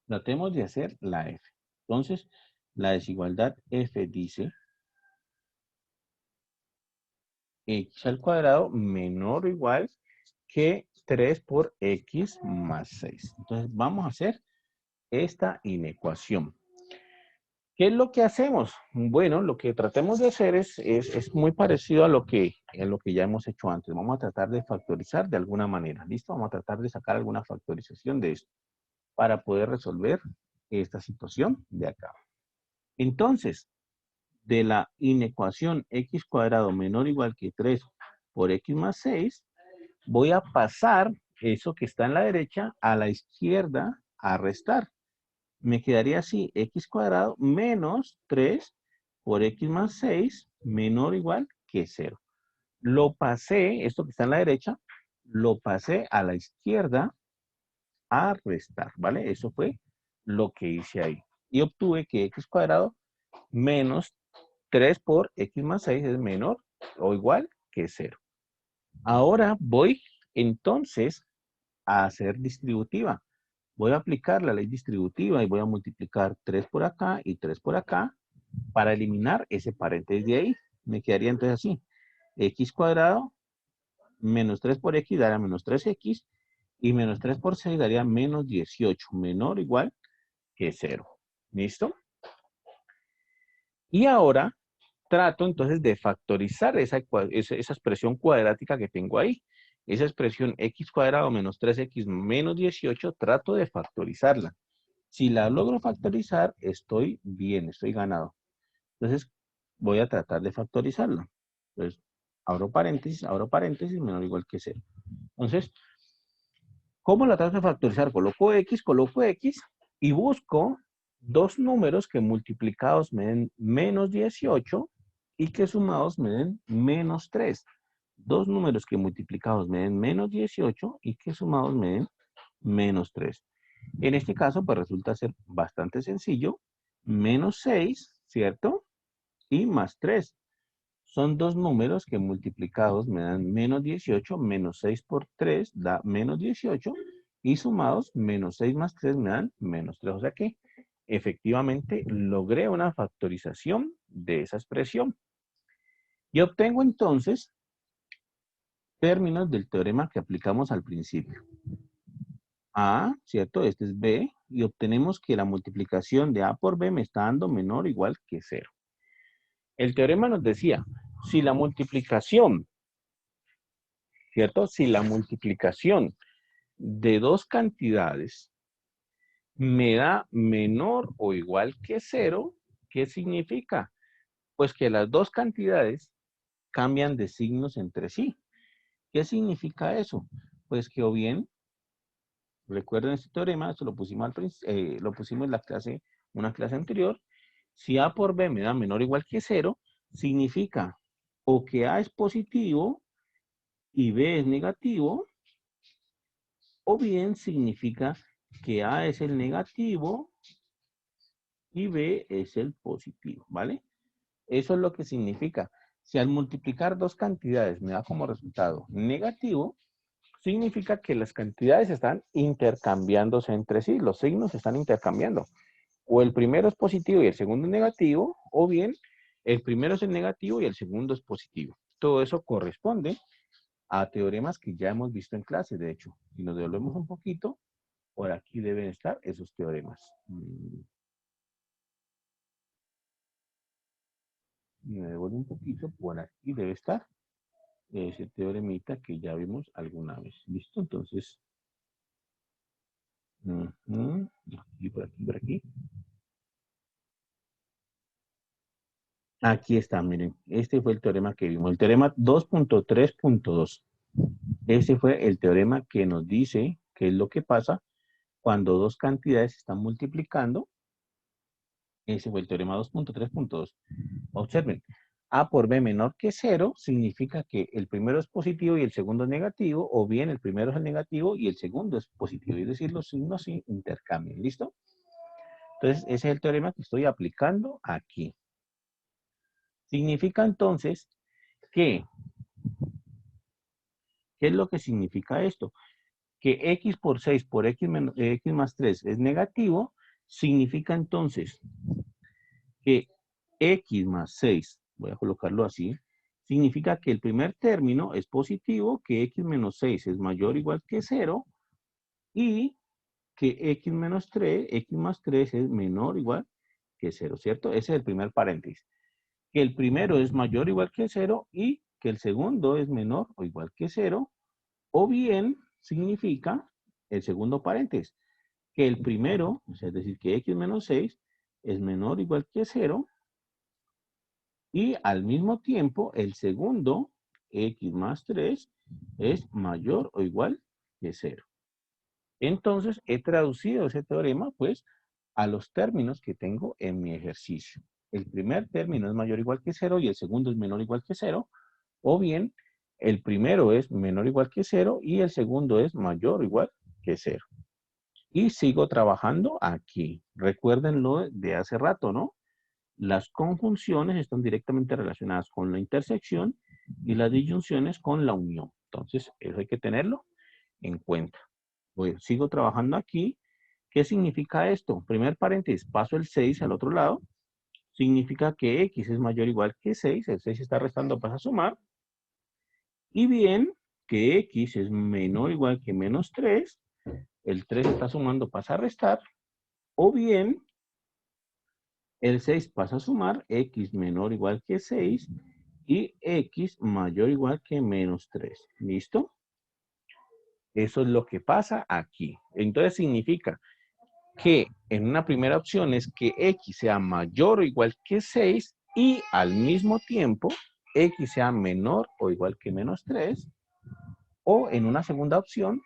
Tratemos de hacer la F. Entonces, la desigualdad F dice x al cuadrado menor o igual que 3 por x más 6. Entonces, vamos a hacer esta inecuación. ¿Qué es lo que hacemos? Bueno, lo que tratemos de hacer es muy parecido a lo que ya hemos hecho antes. Vamos a tratar de factorizar de alguna manera. ¿Listo? Vamos a tratar de sacar alguna factorización de esto para poder resolver esta situación de acá. Entonces, de la inecuación x cuadrado menor o igual que 3 por x más 6, voy a pasar eso que está en la derecha a la izquierda a restar. Me quedaría así, x cuadrado menos 3 por x más 6 menor o igual que 0. Lo pasé, esto que está en la derecha, lo pasé a la izquierda a restar, ¿vale? Eso fue lo que hice ahí. Y obtuve que x cuadrado menos 3 por x más 6 es menor o igual que 0. Ahora voy entonces a hacer distributiva. Voy a aplicar la ley distributiva y voy a multiplicar 3 por acá y 3 por acá para eliminar ese paréntesis de ahí. Me quedaría entonces así. X cuadrado menos 3 por X daría menos 3X y menos 3 por 6 daría menos 18, menor o igual que 0. ¿Listo? Y ahora trato entonces de factorizar esa expresión cuadrática que tengo ahí. Esa expresión x cuadrado menos 3x menos 18, trato de factorizarla. Si la logro factorizar, estoy bien, estoy ganado. Entonces, voy a tratar de factorizarla. Entonces, abro paréntesis, menor o igual que 0. Entonces, ¿cómo la trato de factorizar? Coloco X y busco dos números que multiplicados me den menos 18 y que sumados me den menos 3. Dos números que multiplicados me den menos 18 y que sumados me den menos 3. En este caso, pues resulta ser bastante sencillo. Menos 6, ¿cierto? Y más 3. Son dos números que multiplicados me dan menos 18, menos 6 por 3 da menos 18 y sumados menos 6 más 3 me dan menos 3. O sea que efectivamente logré una factorización de esa expresión. Y obtengo entonces términos del teorema que aplicamos al principio. A, ¿cierto? Este es B y obtenemos que la multiplicación de A por B me está dando menor o igual que 0. El teorema nos decía, si la multiplicación, ¿cierto? Si la multiplicación de dos cantidades me da menor o igual que 0, ¿qué significa? Pues que las dos cantidades cambian de signos entre sí. ¿Qué significa eso? Pues que o bien, recuerden este teorema, esto lo pusimos, lo pusimos en la clase, una clase anterior, si A por B me da menor o igual que 0, significa o que A es positivo y B es negativo, o bien significa que A es el negativo y B es el positivo, ¿vale? Eso es lo que significa. Si al multiplicar dos cantidades me da como resultado negativo, significa que las cantidades están intercambiándose entre sí, los signos se están intercambiando. O el primero es positivo y el segundo es negativo, o bien el primero es el negativo y el segundo es positivo. Todo eso corresponde a teoremas que ya hemos visto en clase, de hecho. Si nos devolvemos un poquito, por aquí deben estar esos teoremas. Me devuelvo un poquito, por aquí debe estar ese teoremita que ya vimos alguna vez. ¿Listo? Entonces, aquí, por aquí, por aquí. Aquí está, miren. Este fue el teorema que vimos. El teorema 2.3.2. Este fue el teorema que nos dice qué es lo que pasa cuando dos cantidades se están multiplicando. Ese fue el teorema 2.3.2. Observen, A por B menor que 0 significa que el primero es positivo y el segundo es negativo, o bien el primero es el negativo y el segundo es positivo. Es decir, los signos se intercambian. ¿Listo? Entonces, ese es el teorema que estoy aplicando aquí. Significa entonces que, ¿qué es lo que significa esto? Que x por 6 por x más 3 es negativo, significa entonces que x más 6, voy a colocarlo así, significa que el primer término es positivo, que x menos 6 es mayor o igual que 0 y que x menos 3, x más 3 es menor o igual que 0, ¿cierto? Ese es el primer paréntesis. Que el primero es mayor o igual que 0 y que el segundo es menor o igual que 0, o bien significa el segundo paréntesis, que el primero, o sea, es decir, que x menos 6 es menor o igual que 0 y al mismo tiempo el segundo, x más 3, es mayor o igual que 0. Entonces he traducido ese teorema pues a los términos que tengo en mi ejercicio. El primer término es mayor o igual que 0 y el segundo es menor o igual que 0. O bien el primero es menor o igual que 0 y el segundo es mayor o igual que 0. Y sigo trabajando aquí. Recuérdenlo de hace rato, ¿no? Las conjunciones están directamente relacionadas con la intersección y las disyunciones con la unión. Entonces, eso hay que tenerlo en cuenta. Sigo trabajando aquí. ¿Qué significa esto? Primer paréntesis, paso el 6 al otro lado. Significa que x es mayor o igual que 6. El 6 está restando, pasa a sumar. Y bien, que x es menor o igual que menos 3. El 3 está sumando, pasa a restar. O bien, el 6 pasa a sumar, x menor o igual que 6 y x mayor o igual que menos 3. ¿Listo? Eso es lo que pasa aquí. Entonces significa que en una primera opción es que x sea mayor o igual que 6 y al mismo tiempo x sea menor o igual que menos 3. O en una segunda opción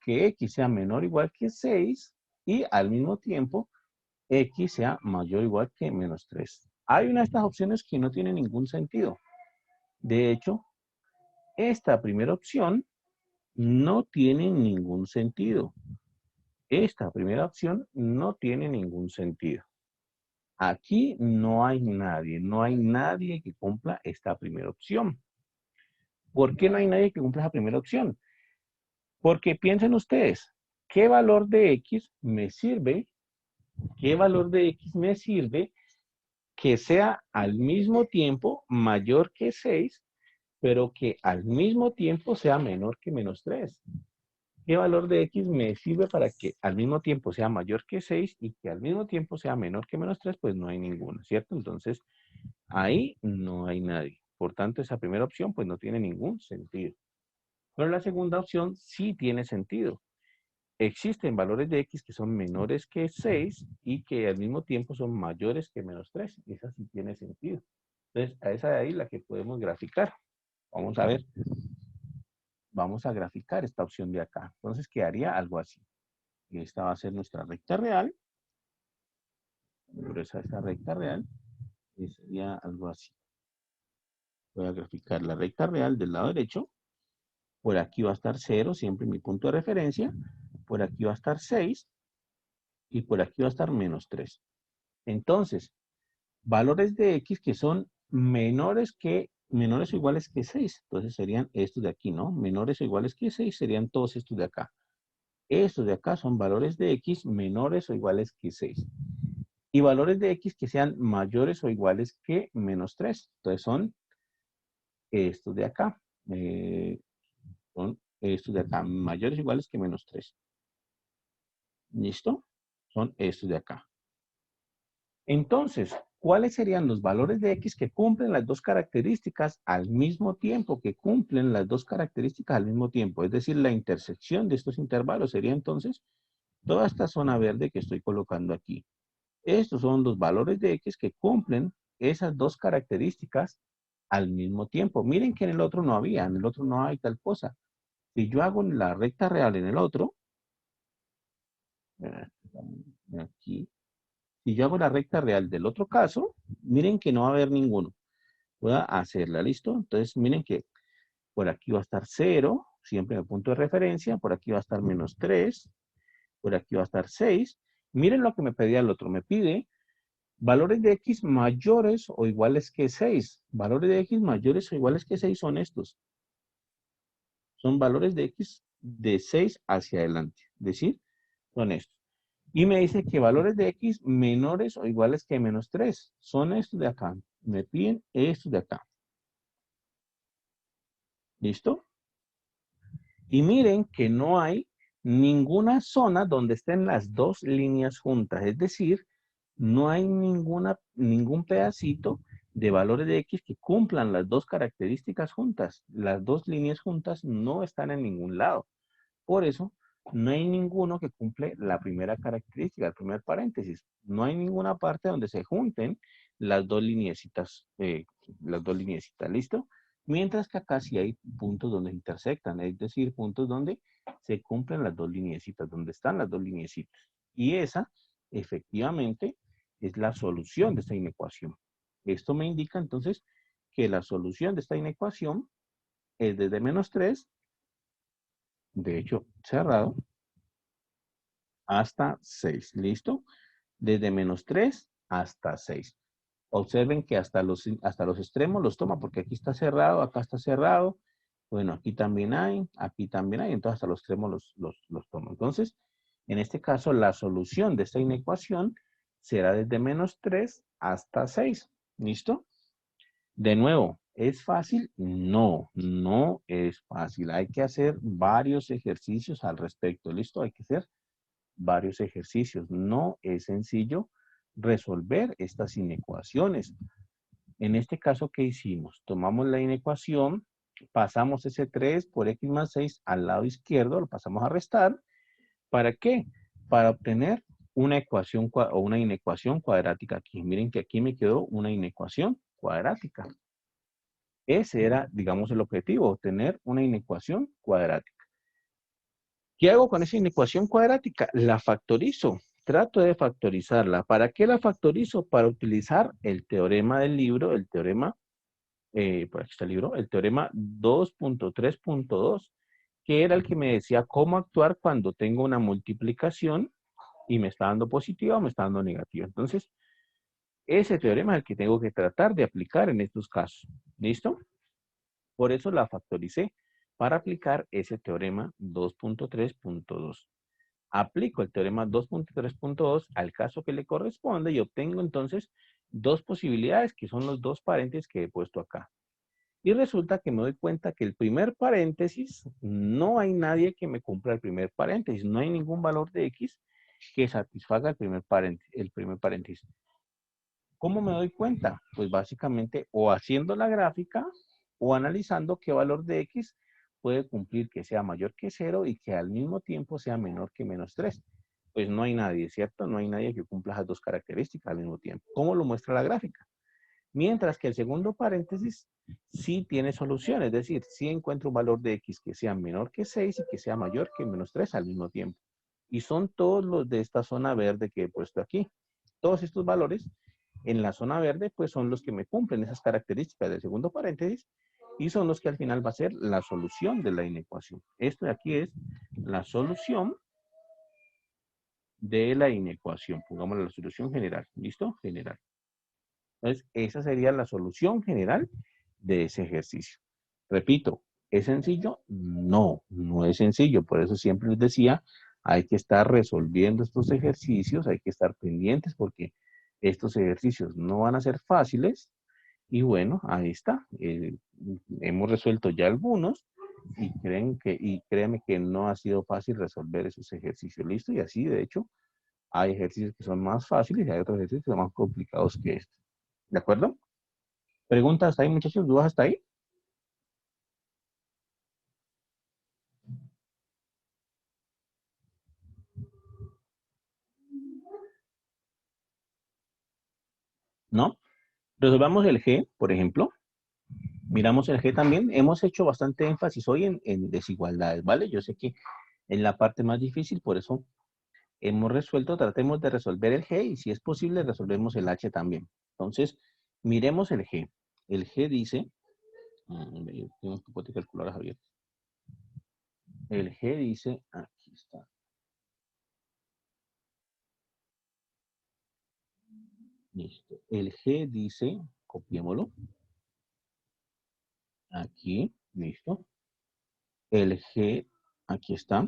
que x sea menor o igual que 6 y al mismo tiempo x sea mayor o igual que menos 3. Hay una de estas opciones que no tiene ningún sentido. De hecho, esta primera opción no tiene ningún sentido. Esta primera opción no tiene ningún sentido. Aquí no hay nadie que cumpla esta primera opción. ¿Por qué no hay nadie que cumpla esa primera opción? Porque piensen ustedes, ¿qué valor de x me sirve? ¿Qué valor de x me sirve que sea al mismo tiempo mayor que 6, pero que al mismo tiempo sea menor que menos 3? ¿Qué valor de x me sirve para que al mismo tiempo sea mayor que 6 y que al mismo tiempo sea menor que menos 3? Pues no hay ninguno, ¿cierto? Entonces, ahí no hay nadie. Por tanto, esa primera opción pues no tiene ningún sentido. Pero la segunda opción sí tiene sentido. Existen valores de x que son menores que 6 y que al mismo tiempo son mayores que menos 3. Esa sí tiene sentido. Entonces, a esa de ahí la que podemos graficar. Vamos a ver. Vamos a graficar esta opción de acá. Entonces, quedaría algo así. Y esta va a ser nuestra recta real. Pero esa recta real y sería algo así. Voy a graficar la recta real del lado derecho. Por aquí va a estar 0, siempre mi punto de referencia. Por aquí va a estar 6. Y por aquí va a estar menos 3. Entonces, valores de x que son menores o iguales que 6. Entonces serían estos de aquí, ¿no? Menores o iguales que 6 serían todos estos de acá. Estos de acá son valores de x menores o iguales que 6. Y valores de x que sean mayores o iguales que menos 3. Entonces son estos de acá. Son estos de acá, mayores o iguales que menos 3. ¿Listo? Son estos de acá. Entonces, ¿cuáles serían los valores de x que cumplen las dos características al mismo tiempo? Que cumplen las dos características al mismo tiempo. Es decir, la intersección de estos intervalos sería entonces toda esta zona verde que estoy colocando aquí. Estos son los valores de x que cumplen esas dos características al mismo tiempo. Miren que en el otro no había, en el otro no hay tal cosa. Si yo hago la recta real en el otro, aquí, si yo hago la recta real del otro caso, miren que no va a haber ninguno. Voy a hacerla, ¿listo? Entonces, miren que por aquí va a estar 0, siempre en el punto de referencia. Por aquí va a estar menos 3. Por aquí va a estar 6. Miren lo que me pedía el otro. Me pide valores de x mayores o iguales que 6. Valores de x mayores o iguales que 6 son estos. Son valores de x de 6 hacia adelante. Es decir, son estos. Y me dice que valores de x menores o iguales que menos 3. Son estos de acá. Me piden estos de acá. ¿Listo? Y miren que no hay ninguna zona donde estén las dos líneas juntas. Es decir, no hay ningún pedacito de valores de x que cumplan las dos características juntas. Las dos líneas juntas no están en ningún lado. Por eso, no hay ninguno que cumple la primera característica, el primer paréntesis. No hay ninguna parte donde se junten las dos lineecitas, ¿listo? Mientras que acá sí hay puntos donde intersectan, es decir, puntos donde se cumplen las dos lineecitas, donde están las dos lineecitas. Y esa, efectivamente, es la solución de esta inecuación. Esto me indica entonces que la solución de esta inecuación es desde menos 3, de hecho cerrado, hasta 6. ¿Listo? Desde menos 3 hasta 6. Observen que hasta los extremos los toma, porque aquí está cerrado, acá está cerrado, Bueno, aquí también hay, entonces hasta los extremos los tomo. Entonces, en este caso, la solución de esta inecuación será desde -3 hasta 6. ¿Listo? De nuevo, ¿es fácil? No, no es fácil. Hay que hacer varios ejercicios al respecto. ¿Listo? Hay que hacer varios ejercicios. No es sencillo resolver estas inecuaciones. En este caso, ¿qué hicimos? Tomamos la inecuación, pasamos ese 3 por x más 6 al lado izquierdo, lo pasamos a restar. ¿Para qué? Para obtener una ecuación o una inecuación cuadrática aquí. Miren que aquí me quedó una inecuación cuadrática. Ese era, digamos, el objetivo, obtener una inecuación cuadrática. ¿Qué hago con esa inecuación cuadrática? La factorizo. Trato de factorizarla. ¿Para qué la factorizo? Para utilizar el teorema del libro, el teorema, por aquí está el libro, el teorema 2.3.2, que era el que me decía cómo actuar cuando tengo una multiplicación y me está dando positiva o me está dando negativa. Entonces, ese teorema es el que tengo que tratar de aplicar en estos casos. ¿Listo? Por eso la factoricé para aplicar ese teorema 2.3.2. Aplico el teorema 2.3.2 al caso que le corresponde y obtengo entonces dos posibilidades que son los dos paréntesis que he puesto acá. Y resulta que me doy cuenta que el primer paréntesis, no hay nadie que me cumpla el primer paréntesis. No hay ningún valor de x que satisfaga el primer paréntesis. ¿Cómo me doy cuenta? Pues básicamente o haciendo la gráfica o analizando qué valor de x puede cumplir que sea mayor que 0 y que al mismo tiempo sea menor que -3. Pues no hay nadie, ¿cierto? No hay nadie que cumpla esas dos características al mismo tiempo. ¿Cómo lo muestra la gráfica? Mientras que el segundo paréntesis sí tiene solución, es decir, sí encuentro un valor de x que sea menor que 6 y que sea mayor que -3 al mismo tiempo. Y son todos los de esta zona verde que he puesto aquí. Todos estos valores en la zona verde, pues son los que me cumplen esas características del segundo paréntesis y son los que al final va a ser la solución de la inecuación. Esto de aquí es la solución de la inecuación. Pongamos la solución general. ¿Listo? General. Entonces, esa sería la solución general de ese ejercicio. Repito, ¿es sencillo? No, no es sencillo. Por eso siempre les decía, hay que estar resolviendo estos ejercicios, hay que estar pendientes porque estos ejercicios no van a ser fáciles. Y bueno, ahí está. Hemos resuelto ya algunos y créanme que no ha sido fácil resolver esos ejercicios. ¿Listo? Y así, de hecho, hay ejercicios que son más fáciles y hay otros ejercicios que son más complicados que este. ¿De acuerdo? ¿Preguntas hasta ahí, muchachos? ¿Dudas hasta ahí? ¿No? Resolvamos el G, por ejemplo. Miramos el G también. Hemos hecho bastante énfasis hoy en desigualdades, ¿vale? Yo sé que en la parte más difícil, por eso hemos resuelto, tratemos de resolver el G y si es posible resolvemos el H también. Entonces, miremos el G. El G dice, tengo un poco de calculadora, Javier. El G dice, aquí está. Listo. El G dice, copiémoslo. Aquí, listo. El G, aquí está.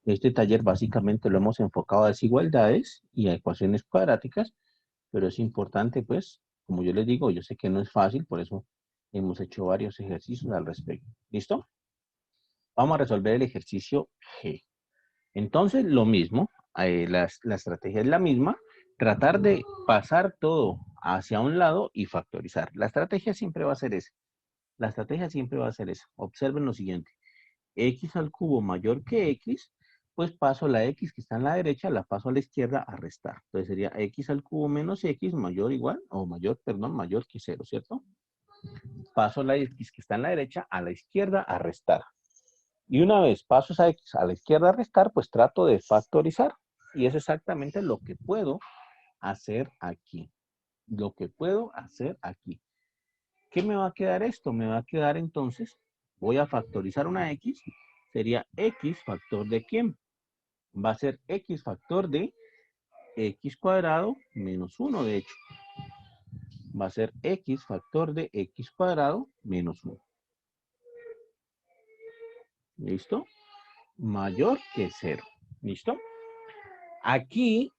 Este taller básicamente lo hemos enfocado a desigualdades y a ecuaciones cuadráticas, pero es importante, pues, como yo les digo, yo sé que no es fácil, por eso hemos hecho varios ejercicios al respecto. ¿Listo? Vamos a resolver el ejercicio G. Entonces, lo mismo, la estrategia es la misma, tratar de pasar todo hacia un lado y factorizar. La estrategia siempre va a ser esa. La estrategia siempre va a ser esa. Observen lo siguiente. X al cubo mayor que X, pues paso la X que está en la derecha, la paso a la izquierda a restar. Entonces sería X al cubo menos X mayor igual, o mayor, perdón, mayor que 0, ¿cierto? Paso la X que está en la derecha a la izquierda a restar. Y una vez paso esa X a la izquierda a restar, pues trato de factorizar. Y es exactamente lo que puedo hacer aquí. Lo que puedo hacer aquí. ¿Qué me va a quedar esto? Me va a quedar entonces, voy a factorizar una X, sería X factor de ¿quién? Va a ser X factor de X cuadrado menos 1, de hecho. Va a ser X factor de X cuadrado menos 1. ¿listo? Mayor que 0, ¿listo? Aquí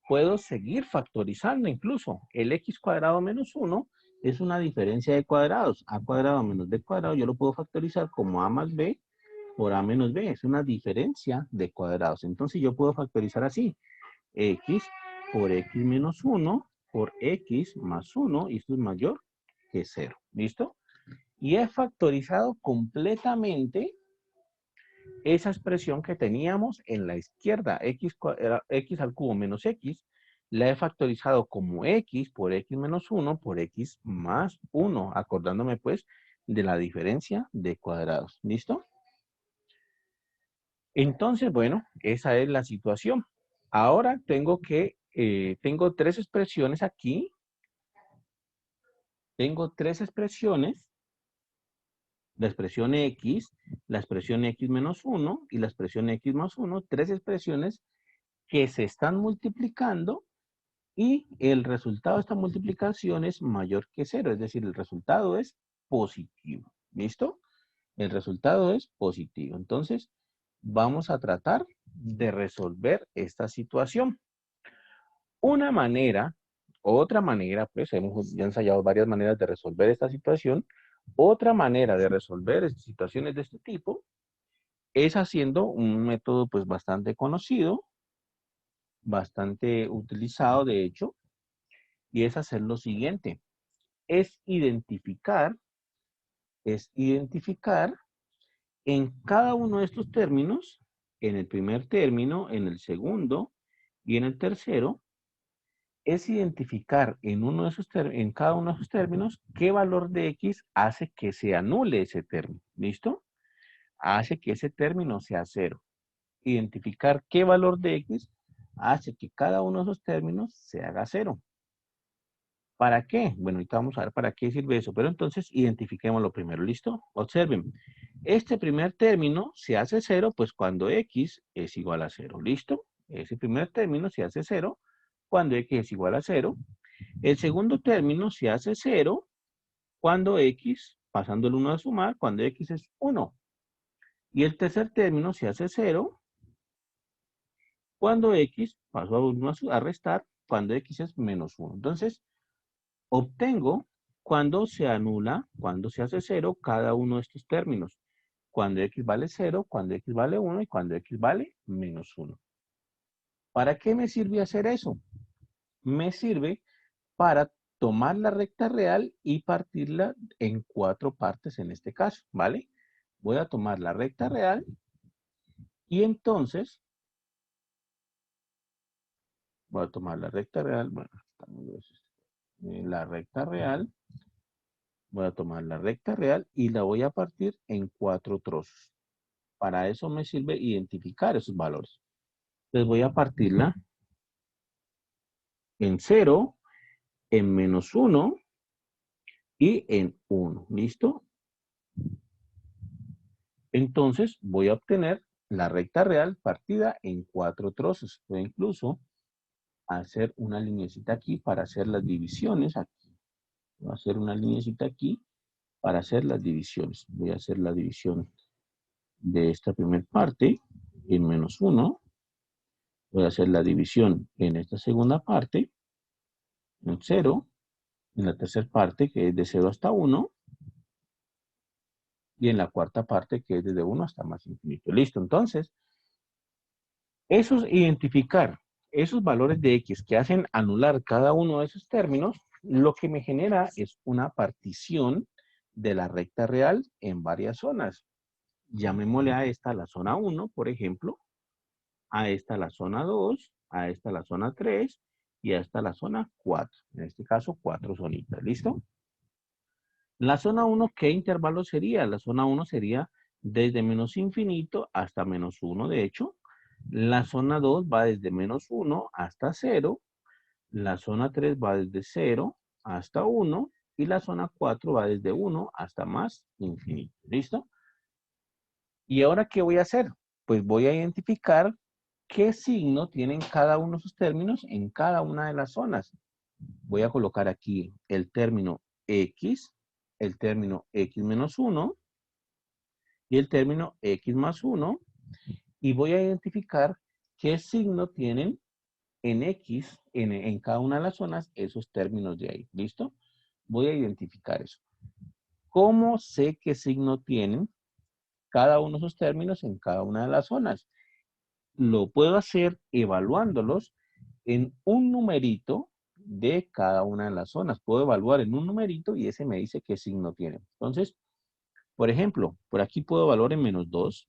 puedo seguir factorizando incluso. El x cuadrado menos 1 es una diferencia de cuadrados. A cuadrado menos b cuadrado yo lo puedo factorizar como a más b por a menos b. Es una diferencia de cuadrados. Entonces yo puedo factorizar así. X por x menos 1 por x más 1. Y esto es mayor que 0. ¿Listo? Y he factorizado completamente esa expresión que teníamos en la izquierda, era x al cubo menos x, la he factorizado como x por x menos 1 por x más 1, acordándome pues de la diferencia de cuadrados. ¿Listo? Entonces, bueno, esa es la situación. Ahora tengo tres expresiones aquí. Tengo tres expresiones. La expresión x, la expresión x menos 1 y la expresión x más 1. Tres expresiones que se están multiplicando y el resultado de esta multiplicación es mayor que 0, es decir, el resultado es positivo. ¿Listo? El resultado es positivo. Entonces, vamos a tratar de resolver esta situación. Una manera, otra manera, pues hemos ya ensayado varias maneras de resolver esta situación. Otra manera de resolver situaciones de este tipo es haciendo un método pues bastante conocido, bastante utilizado de hecho, y es hacer lo siguiente. Es identificar en cada uno de estos términos, en el primer término, en el segundo y en el tercero, es identificar en cada uno de esos términos qué valor de x hace que se anule ese término. ¿Listo? Hace que ese término sea 0. Identificar qué valor de x hace que cada uno de esos términos se haga 0. ¿Para qué? Bueno, ahorita vamos a ver para qué sirve eso, pero entonces identifiquémoslo primero, ¿listo? Observen, este primer término se hace 0, pues cuando x es igual a 0, ¿listo? Ese primer término se hace 0 cuando x es igual a 0. El segundo término se hace 0 cuando x, pasando el 1 a sumar, cuando x es 1. Y el tercer término se hace 0 cuando x, pasó a 1 a restar, cuando x es menos 1. Entonces, obtengo cuando se anula, cuando se hace 0, cada uno de estos términos. Cuando x vale 0, cuando x vale 1 y cuando x vale menos 1. ¿Para qué me sirve hacer eso? Me sirve para tomar la recta real y partirla en 4 partes en este caso, ¿vale? Voy a tomar la recta real y entonces voy a tomar la recta real, bueno, la recta real. Voy a tomar la recta real y la voy a partir en 4 trozos. Para eso me sirve identificar esos valores. Entonces voy a partirla en 0, en menos 1 y en 1. ¿Listo? Entonces voy a obtener la recta real partida en 4 trozos. Voy incluso a hacer una lineecita aquí para hacer las divisiones aquí. Voy a hacer una lineecita aquí para hacer las divisiones. Voy a hacer la división de esta primera parte en menos 1. Voy a hacer la división en esta segunda parte, en 0, en la tercera parte, que es de 0 hasta 1, y en la cuarta parte, que es desde 1 hasta más infinito. Listo, entonces, eso es identificar esos valores de x que hacen anular cada uno de esos términos, lo que me genera es una partición de la recta real en varias zonas. Llamémosle a esta la zona 1, por ejemplo, a esta la zona 2, a esta la zona 3 y a esta la zona 4. En este caso, 4 zonitas. ¿Listo? La zona 1, ¿qué intervalo sería? La zona 1 sería desde menos infinito hasta menos 1. De hecho, la zona 2 va desde menos 1 hasta 0. La zona 3 va desde 0 hasta 1. Y la zona 4 va desde 1 hasta más infinito. ¿Listo? ¿Y ahora qué voy a hacer? Pues voy a identificar qué signo tienen cada uno de sus términos en cada una de las zonas. Voy a colocar aquí el término x, el término x menos 1, y el término x más 1 y voy a identificar qué signo tienen en X, en cada una de las zonas, esos términos de ahí. ¿Listo? Voy a identificar eso. ¿Cómo sé qué signo tienen cada uno de esos términos en cada una de las zonas? Lo puedo hacer evaluándolos en un numerito de cada una de las zonas. Puedo evaluar en un numerito y ese me dice qué signo tienen. Entonces, por ejemplo, por aquí puedo evaluar en -2.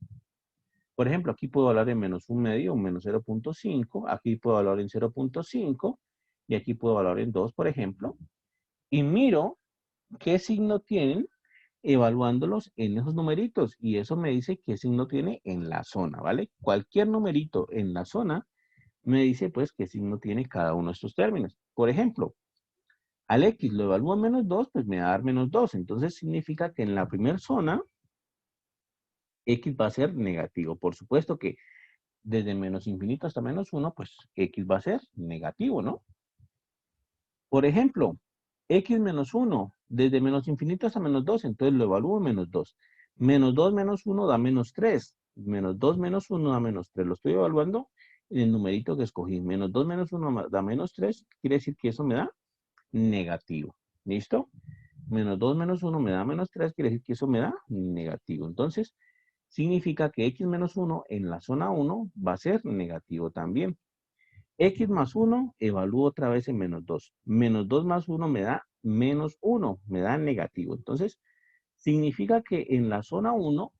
Por ejemplo, aquí puedo hablar en -1/2, un -0.5. Aquí puedo hablar en 0.5. Y aquí puedo hablar en 2, por ejemplo. Y miro qué signo tienen evaluándolos en esos numeritos. Y eso me dice qué signo tiene en la zona, ¿vale? Cualquier numerito en la zona me dice, pues, qué signo tiene cada uno de estos términos. Por ejemplo, al X lo evalúo en -2, pues me va a dar -2. Entonces significa que en la primera zona, X va a ser negativo. Por supuesto que desde menos infinito hasta -1, pues X va a ser negativo, ¿no? Por ejemplo, X menos 1, desde menos infinito hasta -2, entonces lo evalúo en -2. -2 menos 1 da -3. -2 menos 1 da -3. Lo estoy evaluando en el numerito que escogí. -2 menos 1 da -3. Quiere decir que eso me da negativo. ¿Listo? -2 menos 1 me da -3. Quiere decir que eso me da negativo. Entonces, significa que X menos 1 en la zona 1 va a ser negativo también. X más 1, evalúo otra vez en -2. -2 más 1 me da -1, me da negativo. Entonces, significa que en la zona 1,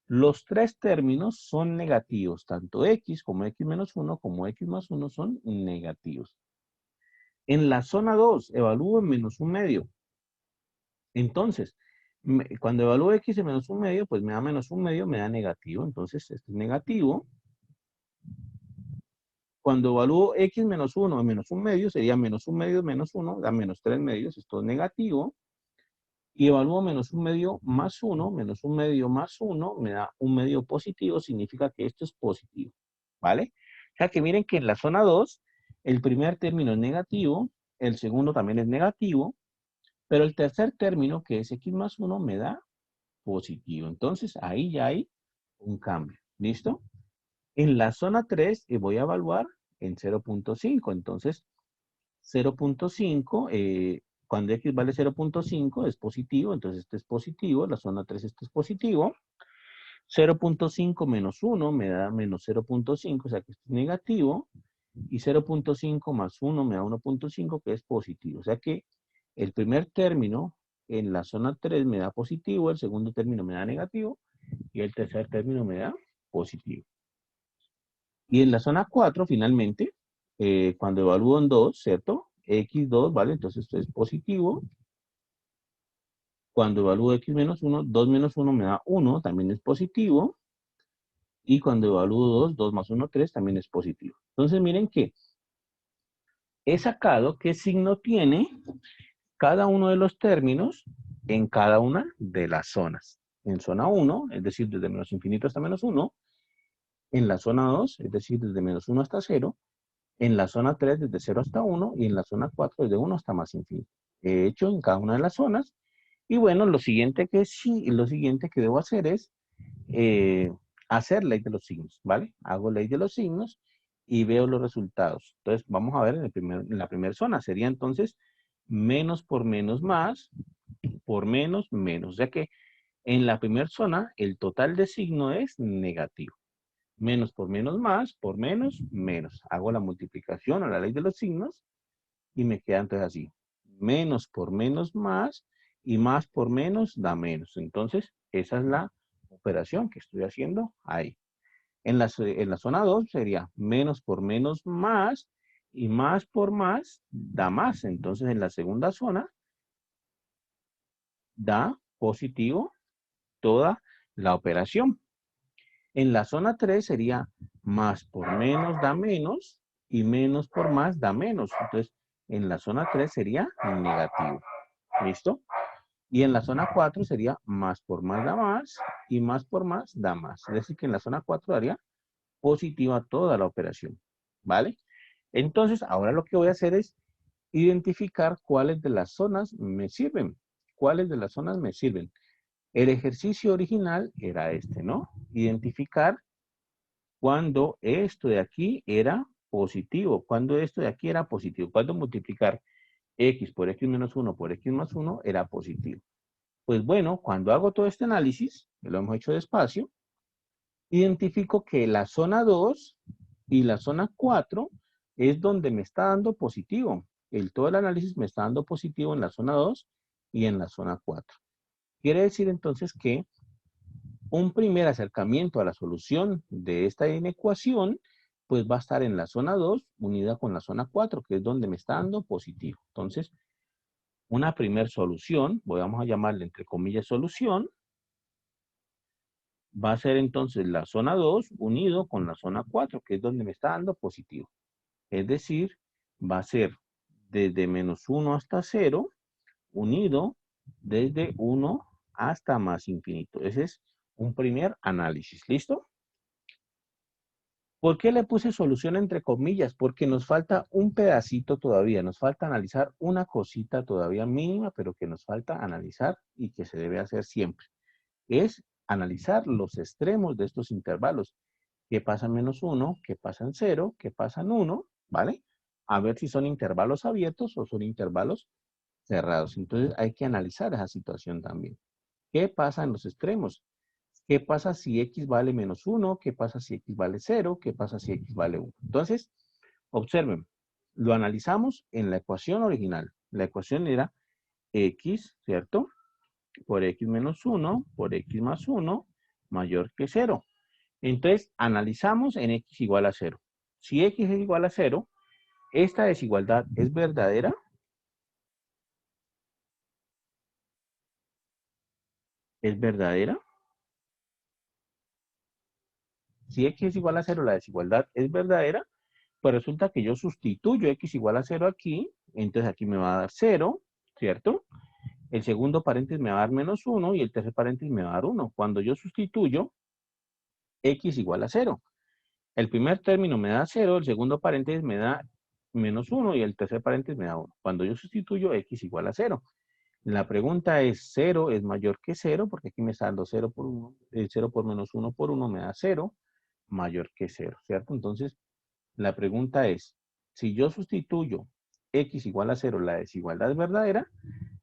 los tres términos son negativos. Tanto X como X menos 1 como X más 1 son negativos. En la zona 2, evalúo en -1/2. Entonces, cuando evalúo X en -1/2, pues me da -1/2, me da negativo. Entonces, esto es negativo. Cuando evalúo X menos 1 a -1/2, sería -1/2 menos 1, da -3/2, esto es negativo. Y evalúo -1/2 más 1, -1/2 más 1, me da 1/2 positivo, significa que esto es positivo, ¿vale? O sea que miren que en la zona 2, el primer término es negativo, el segundo también es negativo, pero el tercer término, que es X más 1, me da positivo. Entonces, ahí ya hay un cambio, ¿listo? En la zona 3 voy a evaluar en 0.5. Entonces, 0.5, cuando X vale 0.5 es positivo, entonces este es positivo. La zona 3, este es positivo. 0.5 menos 1 me da menos 0.5, o sea que esto es negativo. Y 0.5 más 1 me da 1.5, que es positivo. O sea que el primer término en la zona 3 me da positivo, el segundo término me da negativo y el tercer término me da positivo. Y en la zona 4, finalmente, cuando evalúo en 2, ¿cierto? X2, ¿vale? Entonces esto es positivo. Cuando evalúo X menos 1, 2 menos 1 me da 1, también es positivo. Y cuando evalúo 2, 2 más 1, 3, también es positivo. Entonces miren que he sacado qué signo tiene cada uno de los términos en cada una de las zonas. En zona 1, es decir, desde menos infinito hasta menos 1. En la zona 2, es decir, desde menos 1 hasta 0. En la zona 3 desde 0 hasta 1 y en la zona 4 desde 1 hasta más infinito. He hecho en cada una de las zonas. Y bueno, lo siguiente que debo hacer es hacer ley de los signos, ¿vale? Hago ley de los signos y veo los resultados. Entonces, vamos a ver en la primera zona. Sería entonces menos por menos más, por menos menos. O sea que en la primera zona el total de signo es negativo. Menos por menos más, por menos, menos. Hago la multiplicación a la ley de los signos y me queda entonces así. Menos por menos más y más por menos da menos. Entonces, esa es la operación que estoy haciendo ahí. En la zona 2 sería menos por menos más y más por más da más. Entonces, en la segunda zona da positivo toda la operación. En la zona 3 sería más por menos da menos y menos por más da menos. Entonces, en la zona 3 sería negativo. ¿Listo? Y en la zona 4 sería más por más da más y más por más da más. Es decir, que en la zona 4 daría positiva toda la operación. ¿Vale? Entonces, ahora lo que voy a hacer es identificar cuáles de las zonas me sirven. ¿Cuáles de las zonas me sirven? El ejercicio original era este, ¿no? Identificar cuando esto de aquí era positivo, cuando esto de aquí era positivo, cuando multiplicar x por x menos 1 por x más 1 era positivo. Pues bueno, cuando hago todo este análisis, que lo hemos hecho despacio, identifico que la zona 2 y la zona 4 es donde me está dando positivo. Todo el análisis me está dando positivo en la zona 2 y en la zona 4. Quiere decir entonces que un primer acercamiento a la solución de esta inecuación, pues va a estar en la zona 2 unida con la zona 4, que es donde me está dando positivo. Entonces, una primer solución, vamos a llamarle entre comillas solución, va a ser entonces la zona 2 unido con la zona 4, que es donde me está dando positivo. Es decir, va a ser desde menos 1 hasta 0, unido desde 1 hasta más infinito. Ese es un primer análisis. ¿Listo? ¿Por qué le puse solución entre comillas? Porque nos falta un pedacito todavía, nos falta analizar una cosita todavía mínima, pero que nos falta analizar y que se debe hacer siempre. Es analizar los extremos de estos intervalos. ¿Qué pasa en menos 1? ¿Qué pasa en 0? ¿Qué pasa en 1? ¿Vale? A ver si son intervalos abiertos o son intervalos cerrados. Entonces hay que analizar esa situación también. ¿Qué pasa en los extremos? ¿Qué pasa si x vale menos 1? ¿Qué pasa si x vale 0? ¿Qué pasa si x vale 1? Entonces, observen, lo analizamos en la ecuación original. La ecuación era x, ¿cierto? Por x menos 1, por x más 1, mayor que 0. Entonces, analizamos en x igual a 0. Si x es igual a 0, ¿esta desigualdad es verdadera? ¿Es verdadera? Si x es igual a 0, la desigualdad es verdadera, pues resulta que yo sustituyo x igual a 0 aquí, entonces aquí me va a dar 0, ¿cierto? El segundo paréntesis me va a dar menos 1 y el tercer paréntesis me va a dar 1. Cuando yo sustituyo x igual a 0, el primer término me da 0, el segundo paréntesis me da menos 1 y el tercer paréntesis me da 1. Cuando yo sustituyo x igual a 0. La pregunta es, 0 es mayor que 0, porque aquí me está dando 0 por 1, 0 por menos 1 por 1 me da 0, mayor que 0, ¿cierto? Entonces, la pregunta es, si yo sustituyo x igual a 0, ¿la desigualdad es verdadera?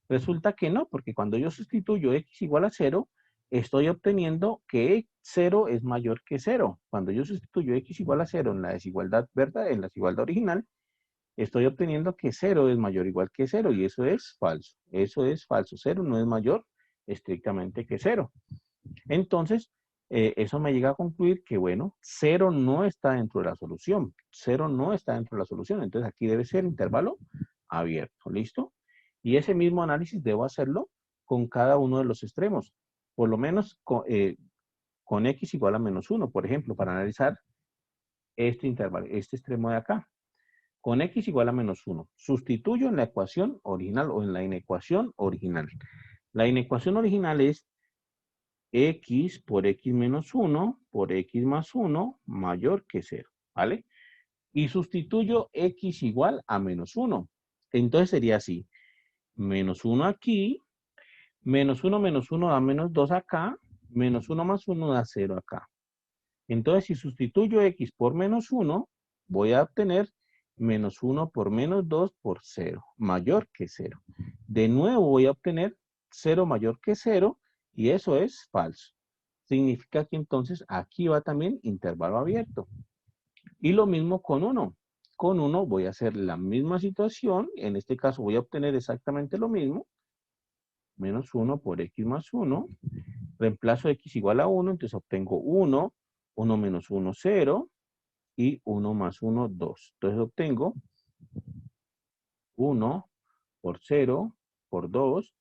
Resulta que no, porque cuando yo sustituyo x igual a 0, estoy obteniendo que 0 es mayor que 0. Cuando yo sustituyo x igual a 0 en la desigualdad verdadera, en la desigualdad original, estoy obteniendo que 0 es mayor o igual que 0 y eso es falso. Eso es falso. 0 no es mayor estrictamente que 0. Entonces, eso me llega a concluir que, bueno, 0 no está dentro de la solución. 0 no está dentro de la solución. Entonces, aquí debe ser intervalo abierto. ¿Listo? Y ese mismo análisis debo hacerlo con cada uno de los extremos. Por lo menos con x igual a menos 1, por ejemplo, para analizar este intervalo, este extremo de acá. Con x igual a menos 1. Sustituyo en la ecuación original o en la inecuación original. La inecuación original es x por x menos 1 por x más 1 mayor que 0, ¿vale? Y sustituyo x igual a menos 1. Entonces sería así, menos 1 aquí, menos 1 da menos 2 acá, menos 1 más 1 da 0 acá. Entonces si sustituyo x por menos 1, voy a obtener menos 1 por menos 2 por 0, mayor que 0. De nuevo voy a obtener 0 mayor que 0 y eso es falso. Significa que entonces aquí va también intervalo abierto. Y lo mismo con 1. Con 1 voy a hacer la misma situación. En este caso voy a obtener exactamente lo mismo. Menos 1 por x más 1. Reemplazo x igual a 1. Entonces obtengo 1. 1 menos 1, 0. Y 1 más 1, 2. Entonces obtengo 1 por 0 por 2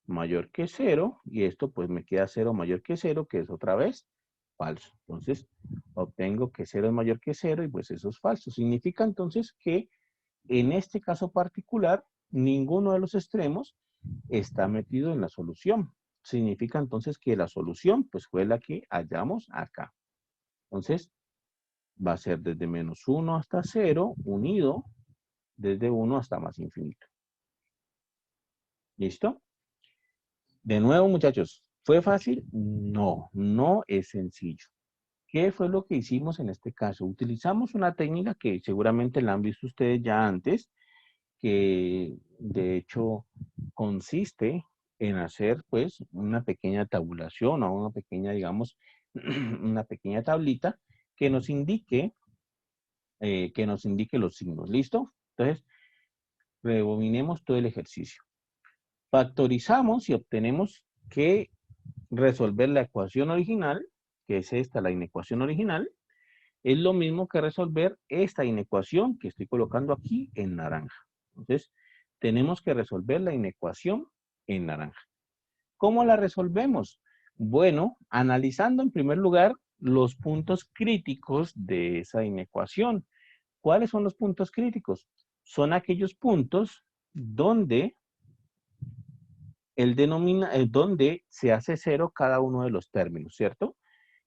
mayor que 0. Y esto pues me queda 0 mayor que 0, que es otra vez falso. Entonces, obtengo que 0 es mayor que 0 y pues eso es falso. Significa entonces que en este caso particular, ninguno de los extremos está metido en la solución. Significa entonces que la solución pues fue la que hallamos acá. Entonces, va a ser desde menos 1 hasta 0, unido desde 1 hasta más infinito. ¿Listo? De nuevo, muchachos, ¿Fue fácil? No, no es sencillo. ¿Qué fue lo que hicimos en este caso? Utilizamos una técnica que seguramente la han visto ustedes ya antes, que de hecho consiste en hacer pues una pequeña tabulación o una pequeña, digamos, una pequeña tablita que nos indique los signos. ¿Listo? Entonces, rebobinemos todo el ejercicio. Factorizamos y obtenemos que resolver la ecuación original, que es esta, la inecuación original, es lo mismo que resolver esta inecuación que estoy colocando aquí en naranja. Entonces, tenemos que resolver la inecuación en naranja. ¿Cómo la resolvemos? Bueno, analizando en primer lugar los puntos críticos de esa inecuación. ¿Cuáles son los puntos críticos? Son aquellos puntos donde donde se hace cero cada uno de los términos, ¿cierto?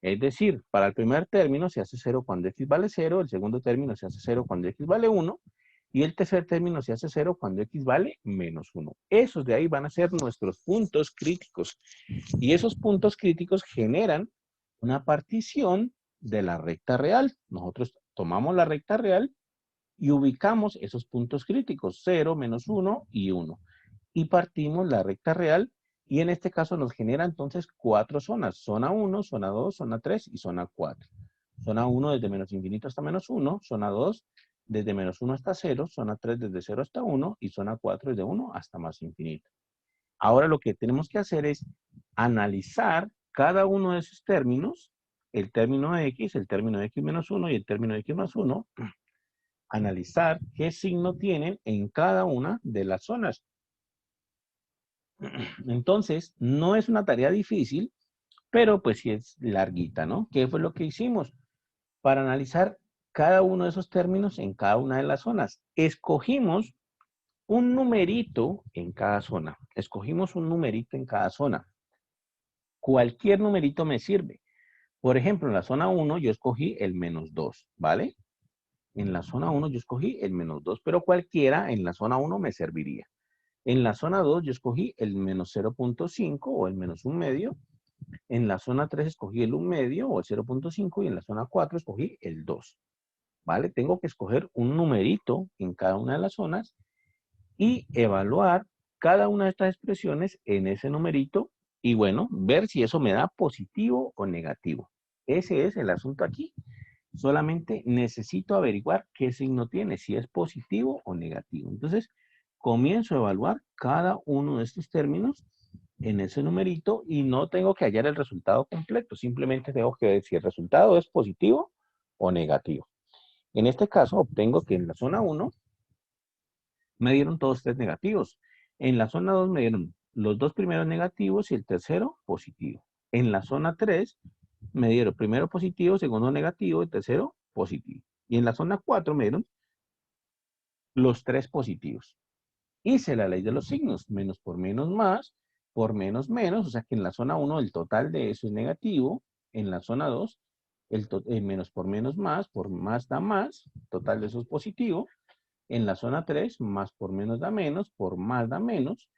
Es decir, para el primer término se hace cero cuando x vale 0, el segundo término se hace cero cuando x vale 1, y el tercer término se hace cero cuando x vale menos 1. Esos de ahí van a ser nuestros puntos críticos. Y esos puntos críticos generan una partición de la recta real. Nosotros tomamos la recta real y ubicamos esos puntos críticos, 0, menos 1 y 1. Y partimos la recta real y en este caso nos genera entonces 4 zonas. Zona 1, zona 2, zona 3 y zona 4. Zona 1 desde menos infinito hasta menos 1, zona 2 desde menos 1 hasta 0, zona 3 desde 0 hasta 1 y zona 4 desde 1 hasta más infinito. Ahora lo que tenemos que hacer es analizar cada uno de esos términos, el término de x, el término de x menos 1 y el término de x más 1, analizar qué signo tienen en cada una de las zonas. Entonces, no es una tarea difícil, pero pues sí es larguita, ¿no? ¿Qué fue lo que hicimos? Para analizar cada uno de esos términos en cada una de las zonas. Escogimos un numerito en cada zona. Escogimos un numerito en cada zona. Cualquier numerito me sirve. Por ejemplo, en la zona 1 yo escogí el menos 2, ¿vale? En la zona 1 yo escogí el menos 2, pero cualquiera en la zona 1 me serviría. En la zona 2 yo escogí el menos 0.5 o el menos 1 medio. En la zona 3 escogí el 1 medio o el 0.5 y en la zona 4 escogí el 2. ¿Vale? Tengo que escoger un numerito en cada una de las zonas y evaluar cada una de estas expresiones en ese numerito y bueno, ver si eso me da positivo o negativo. Ese es el asunto aquí. Solamente necesito averiguar qué signo tiene, si es positivo o negativo. Entonces, comienzo a evaluar cada uno de estos términos en ese numerito y no tengo que hallar el resultado completo. Simplemente tengo que ver si el resultado es positivo o negativo. En este caso, obtengo que en la zona 1 me dieron todos tres negativos. En la zona 2 me dieron los dos primeros negativos y el tercero positivo. En la zona 3 me dieron primero positivo, segundo negativo y tercero positivo. Y en la zona 4 me dieron los tres positivos. Hice la ley de los signos, menos por menos, por menos menos, o sea que en la zona 1 el total de eso es negativo, en la zona 2 el menos por más da más, total de eso es positivo, en la zona 3 más por más da menos,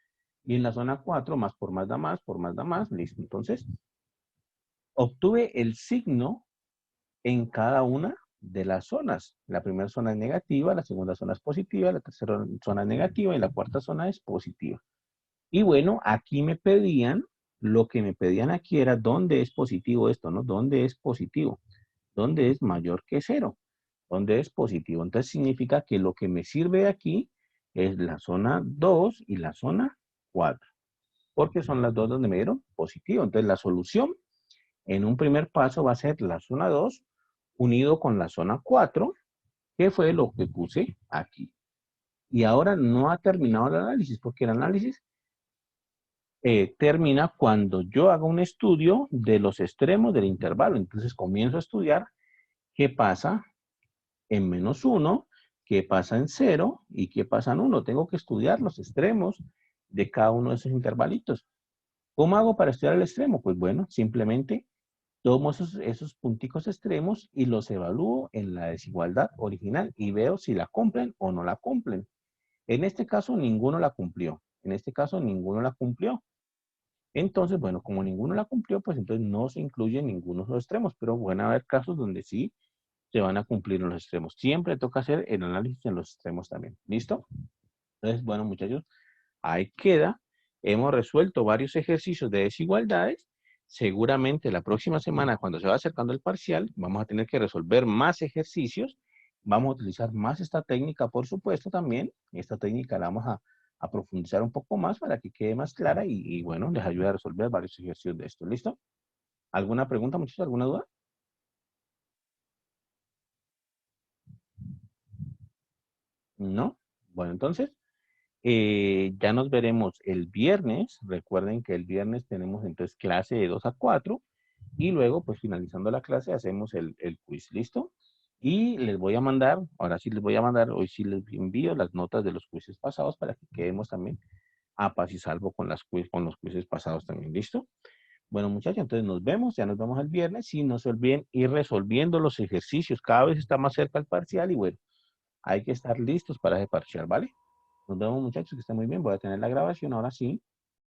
y en la zona 4 más por más da más, por más da más, listo. Entonces, obtuve el signo en cada una de las zonas. La primera zona es negativa, la segunda zona es positiva, la tercera zona es negativa y la cuarta zona es positiva. Y bueno, aquí me pedían, lo que me pedían aquí era dónde es positivo esto, ¿no? ¿Dónde es positivo? ¿Dónde es mayor que 0? ¿Dónde es positivo? Entonces significa que lo que me sirve aquí es la zona 2 y la zona 4, porque son las dos donde me dieron positivo. Entonces la solución en un primer paso va a ser la zona 2 unido con la zona 4, que fue lo que puse aquí. Y ahora no ha terminado el análisis, porque el análisis termina cuando yo hago un estudio de los extremos del intervalo. Entonces comienzo a estudiar qué pasa en menos 1, qué pasa en 0 y qué pasa en 1. Tengo que estudiar los extremos de cada uno de esos intervalitos. ¿Cómo hago para estudiar el extremo? Pues bueno, simplemente tomo esos punticos extremos y los evalúo en la desigualdad original y veo si la cumplen o no la cumplen. En este caso, ninguno la cumplió. En este caso, ninguno la cumplió. Entonces, bueno, como ninguno la cumplió, pues entonces no se incluye en ninguno de los extremos, pero van a haber casos donde sí se van a cumplir en los extremos. Siempre toca hacer el análisis en los extremos también. ¿Listo? Entonces, bueno, muchachos, ahí queda. Hemos resuelto varios ejercicios de desigualdades. Seguramente la próxima semana, cuando se va acercando el parcial, vamos a tener que resolver más ejercicios. Vamos a utilizar más esta técnica, por supuesto, también. Esta técnica la vamos a profundizar un poco más para que quede más clara y, bueno, les ayude a resolver varios ejercicios de esto. ¿Listo? ¿Alguna pregunta, muchachos? ¿Alguna duda? ¿No? Bueno, entonces, ya nos veremos el viernes. Recuerden que el viernes tenemos entonces clase de 2 a 4 y luego, pues finalizando la clase, hacemos el quiz. ¿Listo? Y les voy a mandar, ahora sí les voy a mandar, hoy sí les envío las notas de los quizzes pasados para que quedemos también a paz y salvo con, con los quizzes pasados también. ¿Listo? Bueno, muchachos, entonces nos vemos, ya nos vemos el viernes y no se olviden ir resolviendo los ejercicios. Cada vez está más cerca el parcial y bueno, hay que estar listos para ese parcial, ¿vale? Nos vemos, muchachos, que estén muy bien. Voy a tener la grabación ahora sí.